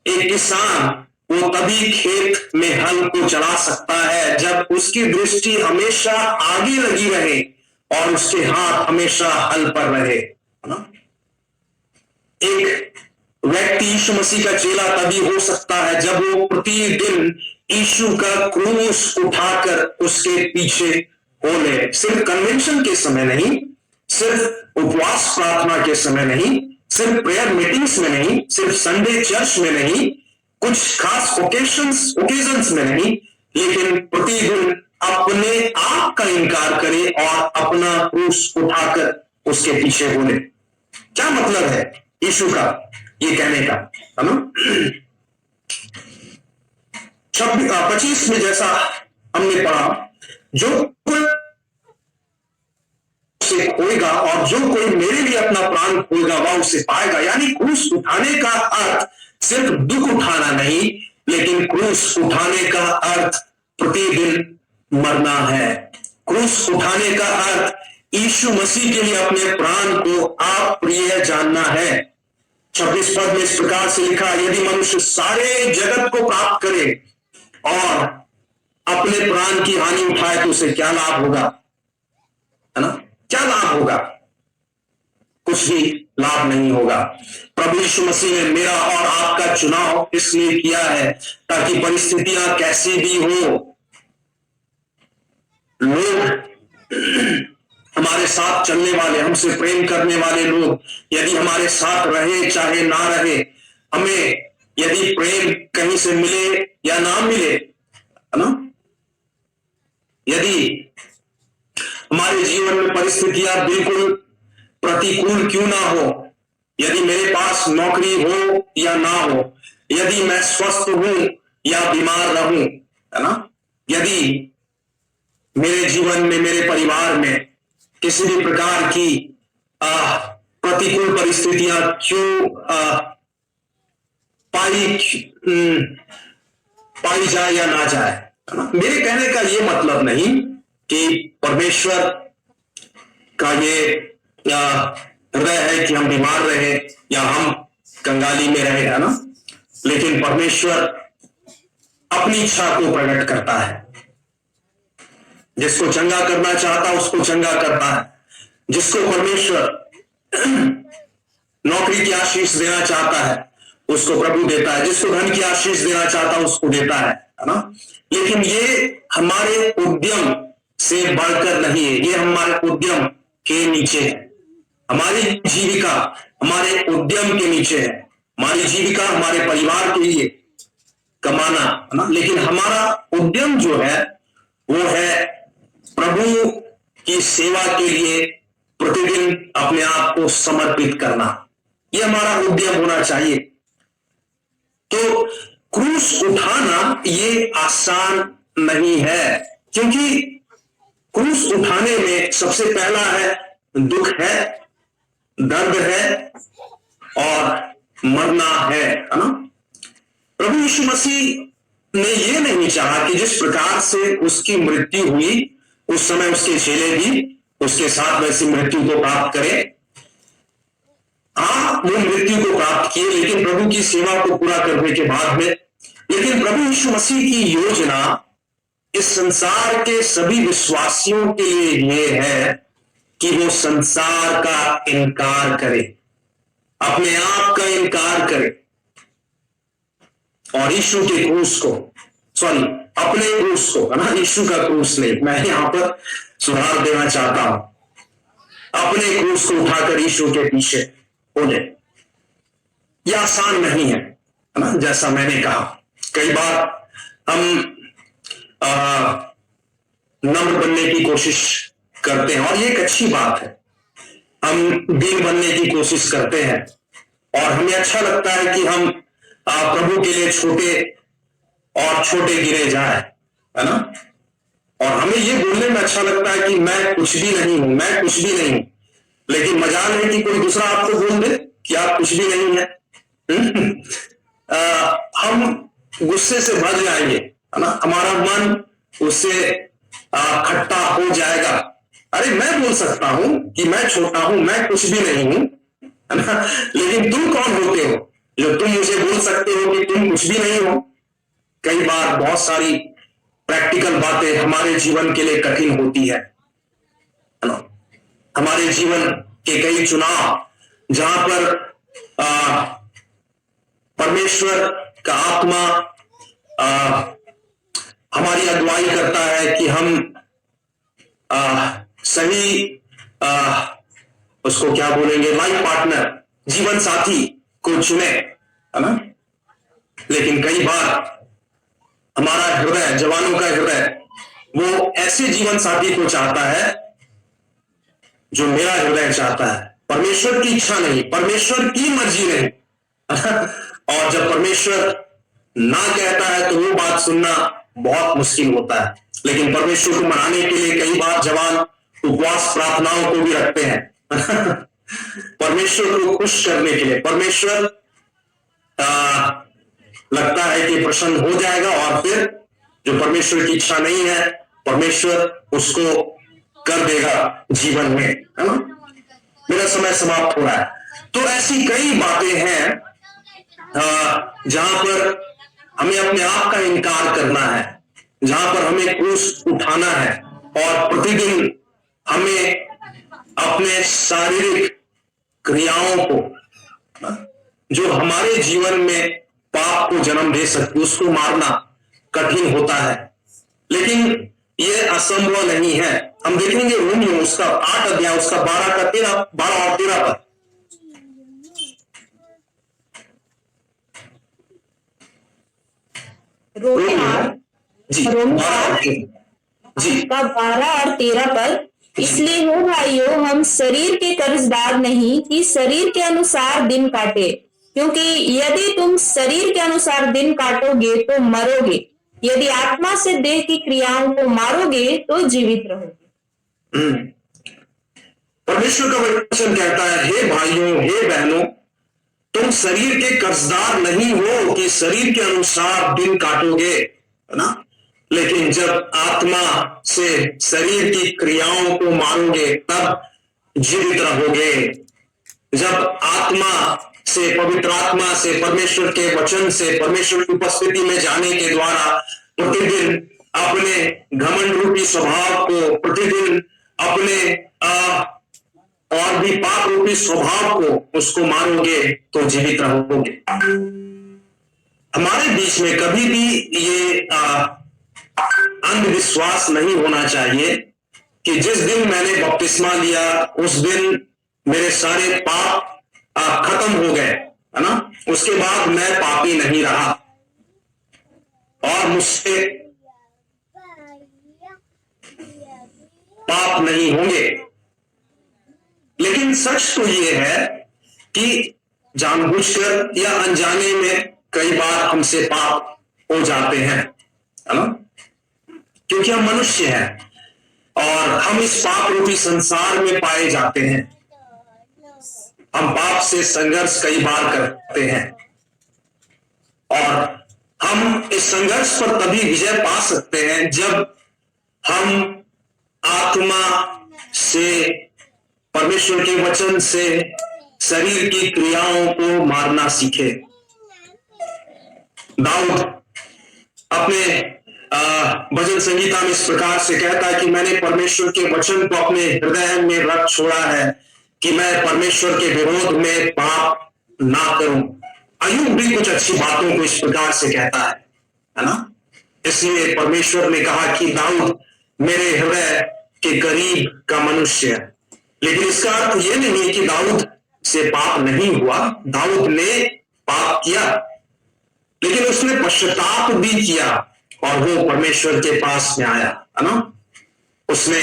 एक किसान वो तभी खेत में हल को चला सकता है जब उसकी दृष्टि हमेशा आगे लगी रहे और उसके हाथ हमेशा हल पर रहे। एक व्यक्ति यीशु मसीह का चेला तभी हो सकता है जब वो प्रतिदिन यीशु का क्रूस उठाकर उसके पीछे हो ले। सिर्फ कन्वेंशन के समय नहीं, सिर्फ उपवास प्रार्थना के समय नहीं, सिर्फ प्रेयर मीटिंग्स में नहीं, सिर्फ संडे चर्च में नहीं, कुछ खास ओकेजन्स में नहीं, लेकिन प्रतिदिन अपने आप का इनकार करे और अपना क्रूस उठाकर उसके पीछे हो ले। क्या मतलब है यीशु का ये कहने का, है ना? 25 में जैसा हमने पढ़ा, जो कोई उसे खोएगा और जो कोई मेरे लिए अपना प्राण खोएगा वह उसे पाएगा। यानी क्रूस उठाने का अर्थ सिर्फ दुख उठाना नहीं, लेकिन क्रूस उठाने का अर्थ प्रतिदिन मरना है। क्रूस उठाने का अर्थ यीशु मसीह के लिए अपने प्राण को अप्रिय जानना है। 26 पद में इस प्रकार से लिखा, यदि मनुष्य सारे जगत को प्राप्त करे और अपने प्राण की हानि उठाए तो उसे क्या लाभ होगा, है ना? क्या लाभ होगा? कुछ भी लाभ नहीं होगा। प्रभु यीशु मसीह ने मेरा और आपका चुनाव इसलिए किया है ताकि परिस्थितियां कैसी भी हो, लोग हमारे साथ चलने वाले, हमसे प्रेम करने वाले लोग यदि हमारे साथ रहे चाहे ना रहे, हमें यदि प्रेम कहीं से मिले या ना मिले, है ना, यदि हमारे जीवन में परिस्थितियां बिल्कुल प्रतिकूल क्यों ना हो, यदि मेरे पास नौकरी हो या ना हो, यदि मैं स्वस्थ हूं या बीमार रहूं, है ना, यदि मेरे जीवन में, मेरे परिवार में किसी भी प्रकार की प्रतिकूल परिस्थितियां क्यों पाई जाए या ना जाए, है ना? मेरे कहने का ये मतलब नहीं कि परमेश्वर का ये हृदय है कि हम बीमार रहे या हम कंगाली में रहे, है ना, लेकिन परमेश्वर अपनी इच्छा को प्रकट करता है। जिसको चंगा करना चाहता उसको चंगा करता है, जिसको परमेश्वर नौकरी की आशीष देना चाहता है उसको प्रभु देता है, जिसको धन की आशीष देना चाहता है उसको देता है ना। लेकिन ये हमारे उद्यम से बढ़कर नहीं है, ये हमारे उद्यम के नीचे है। हमारी जीविका हमारे उद्यम के नीचे है। हमारी जीविका हमारे परिवार के लिए कमाना, है ना, लेकिन हमारा उद्यम जो है वो है प्रभु की सेवा के लिए प्रतिदिन अपने आप को समर्पित करना। ये हमारा उद्यम होना चाहिए। तो क्रूस उठाना ये आसान नहीं है, क्योंकि क्रूस उठाने में सबसे पहला है दुख है, दर्द है और मरना है ना। प्रभु यीशु मसीह ने यह नहीं चाहा कि जिस प्रकार से उसकी मृत्यु हुई उस समय उसके चेले भी उसके साथ वैसी मृत्यु को प्राप्त करें। वो मृत्यु को प्राप्त किए, लेकिन प्रभु की सेवा को पूरा करने के बाद में, लेकिन प्रभु यीशु मसीह की योजना इस संसार के सभी विश्वासियों के लिए यह है कि वो संसार का इनकार करे, अपने आप का इनकार करे और यीशु के क्रूस को, अपने क्रूस को, है ना, यीशु का क्रूस नहीं, मैं यहां पर सुधार देना चाहता हूं, अपने क्रूस को उठाकर यीशु के पीछे हो जाए। यह आसान नहीं है ना, जैसा मैंने कहा। कई बार हम नम्र बनने की कोशिश करते हैं और ये एक अच्छी बात है। हम दीन बनने की कोशिश करते हैं और हमें अच्छा लगता है कि हम प्रभु के लिए छोटे और छोटे गिरे जाए, है ना, और हमें ये बोलने में अच्छा लगता है कि मैं कुछ भी नहीं हूं, मैं कुछ भी नहीं हूं, लेकिन मजाल है कि कोई दूसरा आपको बोल दे कि आप कुछ भी नहीं है। हम गुस्से से भर जाएंगे, है ना, हमारा मन उससे खट्टा हो जाएगा। अरे मैं बोल सकता हूं कि मैं छोटा हूं, मैं कुछ भी नहीं हूं, है ना, लेकिन तुम कौन होते हो जो तुम मुझे बोल सकते हो कि तुम कुछ भी नहीं हो। कई बार बहुत सारी प्रैक्टिकल बातें हमारे जीवन के लिए कठिन होती है ना। हमारे जीवन के कई चुनाव जहां पर परमेश्वर का आत्मा हमारी अगुवाई करता है कि हम सही उसको क्या बोलेंगे, लाइफ पार्टनर, जीवन साथी को चुने, है ना। लेकिन कई बार हमारा हृदय, जवानों का हृदय, वो ऐसे जीवन साथी को चाहता है जो मेरा हृदय चाहता है, परमेश्वर की इच्छा नहीं, परमेश्वर की मर्जी नहीं। और जब परमेश्वर ना कहता है तो वो बात सुनना बहुत मुश्किल होता है। लेकिन परमेश्वर को मनाने के लिए कई बार जवान उपवास प्रार्थनाओं को भी रखते हैं। परमेश्वर को खुश करने के लिए। परमेश्वर लगता है कि प्रसन्न हो जाएगा, और फिर जो परमेश्वर की इच्छा नहीं है, परमेश्वर उसको कर देगा जीवन में, है ना। मेरा समय समाप्त हो रहा है। तो ऐसी कई बातें हैं जहां पर हमें अपने आप का इनकार करना है, जहां पर हमें क्रूस उठाना है, और प्रतिदिन हमें अपने शारीरिक क्रियाओं को, जो हमारे जीवन में पाप को जन्म दे सकती, उसको मारना कठिन होता है। लेकिन यह असंभव नहीं है। हम देखेंगे रोमियो उसका 8 अध्याय, उसका 12 और 13 पर। का 12 और 13 पर, इसलिए हो भाइयों, हम शरीर के कर्जदार नहीं कि शरीर के अनुसार दिन काटे, क्योंकि यदि तुम शरीर के अनुसार दिन काटोगे तो मरोगे, यदि आत्मा से देह की क्रियाओं को मारोगे तो जीवित रहोगे। परमेश्वर का वचन कहता है, हे भाइयों, हे बहनों, तुम शरीर के कर्जदार नहीं हो कि शरीर के अनुसार दिन काटोगे, है ना। लेकिन जब आत्मा से शरीर की क्रियाओं को मारोगे तब जीवित रहोगे। जब आत्मा से, पवित्र आत्मा से, परमेश्वर के वचन से, परमेश्वर की उपस्थिति में जाने के द्वारा प्रतिदिन अपने घमंड रूपी स्वभाव को, प्रतिदिन अपने और भी पाप रूपी स्वभाव को, उसको मारोगे तो जीवित रहोगे। हमारे बीच में कभी भी ये अंधविश्वास नहीं होना चाहिए कि जिस दिन मैंने बपतिस्मा लिया उस दिन मेरे सारे पाप खत्म हो गए, है ना। उसके बाद मैं पापी नहीं रहा और मुझसे पाप नहीं होंगे। लेकिन सच तो यह है कि जानबूझकर या अनजाने में कई बार हमसे पाप हो जाते हैं, है ना, क्योंकि हम मनुष्य हैं और हम इस पाप रूपी संसार में पाए जाते हैं। हम पाप से संघर्ष कई बार करते हैं और हम इस संघर्ष पर तभी विजय पा सकते हैं जब हम आत्मा से, परमेश्वर के वचन से शरीर की क्रियाओं को मारना सीखे। दाऊद अपने भजन संगीता में इस प्रकार से कहता है कि मैंने परमेश्वर के वचन को अपने हृदय में रख छोड़ा है कि मैं परमेश्वर के विरोध में पाप ना करूं। अय्यूब भी कुछ अच्छी बातों को इस प्रकार से कहता है ना। इसलिए परमेश्वर ने कहा कि दाऊद मेरे हृदय के करीब का मनुष्य है। लेकिन इसका अर्थ यह नहीं कि दाऊद से पाप नहीं हुआ। दाऊद ने पाप किया, लेकिन उसने पश्चाताप भी किया और वो परमेश्वर के पास में आया, है ना। उसने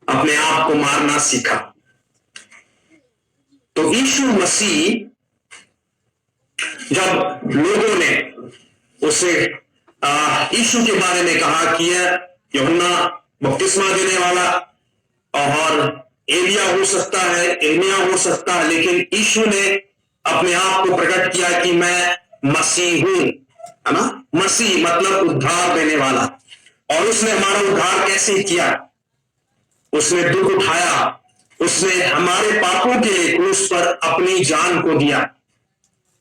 अपने आप को मारना सीखा। तो यीशु मसीह, जब लोगों ने उसे यीशु के बारे में कहा कि यह यूहन्ना बपतिस्मा देने वाला और एलिया हो सकता है, एर्मिया हो सकता है, लेकिन यीशु ने अपने आप को प्रकट किया कि मैं मसीह हूं, है ना। मसीह मतलब उद्धार देने वाला। और उसने हमारा उद्धार कैसे किया? उसने दुख उठाया, उसने हमारे पापों के लिए क्रूस पर अपनी जान को दिया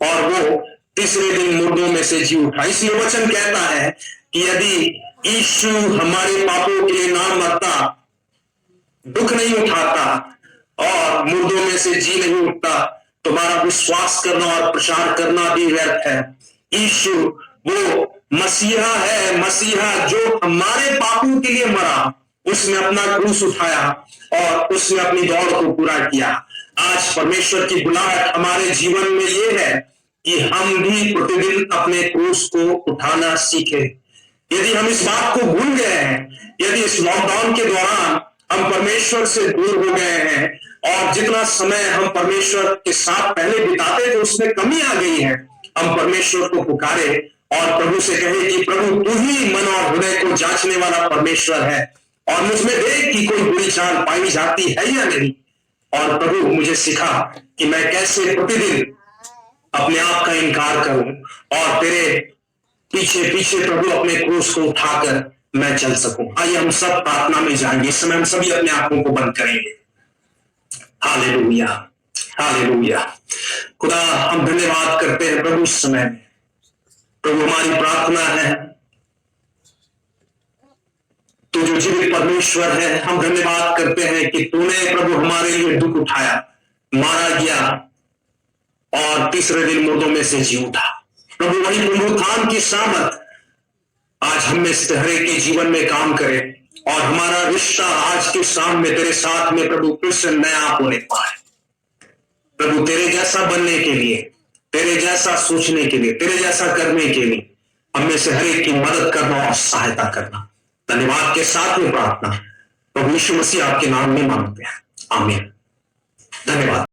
और वो तीसरे दिन मुर्दों में से जी उठा। इसलिए वचन कहता है कि यदि यीशु हमारे पापों के लिए ना मरता, दुख नहीं उठाता और मुर्दों में से जी नहीं उठता, तुम्हारा विश्वास करना और प्रचार करना भी व्यर्थ है। यीशु वो मसीहा है, मसीहा जो हमारे पापों के लिए मरा, उसने अपना क्रूस उठाया और उसने अपनी दौड़ को पूरा किया। आज परमेश्वर की बुलाहट हमारे जीवन में ये है कि हम भी प्रतिदिन अपने क्रूस को उठाना सीखें। यदि हम इस बात को भूल गए हैं, यदि इस लॉकडाउन के दौरान हम परमेश्वर से दूर हो गए हैं और जितना समय हम परमेश्वर के साथ पहले बिताते थे उसमें कमी आ गई है, हम परमेश्वर को पुकारे और प्रभु से कहे कि प्रभु तू ही मन और हृदय को जांचने वाला परमेश्वर है और मुझमें देख कि कोई बुरी चाल पाई जाती है या नहीं, और प्रभु मुझे सिखा कि मैं कैसे प्रतिदिन अपने आप का इनकार करूं और तेरे पीछे पीछे प्रभु अपने क्रूस को उठाकर मैं चल सकूं। आइए हम सब प्रार्थना में जाएंगे। इस समय हम सभी अपने आंखों को बंद करेंगे। Hallelujah, hallelujah. खुदा हम धन्यवाद करते हैं प्रभु इस समय में। प्रभु हमारी प्रार्थना है, तू जो जीवित परमेश्वर है, हम धन्यवाद करते हैं कि तूने प्रभु हमारे लिए दुख उठाया, मारा गया और तीसरे दिन मुर्दों में से जी उठा। प्रभु वही पुनरुत्थान की सामर्थ आज हम में से हर एक के जीवन में काम करे और हमारा रिश्ता आज के शाम में तेरे साथ में प्रभु फिर से नया होने पाए। प्रभु तेरे जैसा बनने के लिए, तेरे जैसा सोचने के लिए, तेरे जैसा करने के लिए हम में से हर एक की मदद करना और सहायता करना। धन्यवाद के साथ में प्रार्थना प्रभु यीशु मसीह आपके नाम में मांगते हैं, आमीन। धन्यवाद।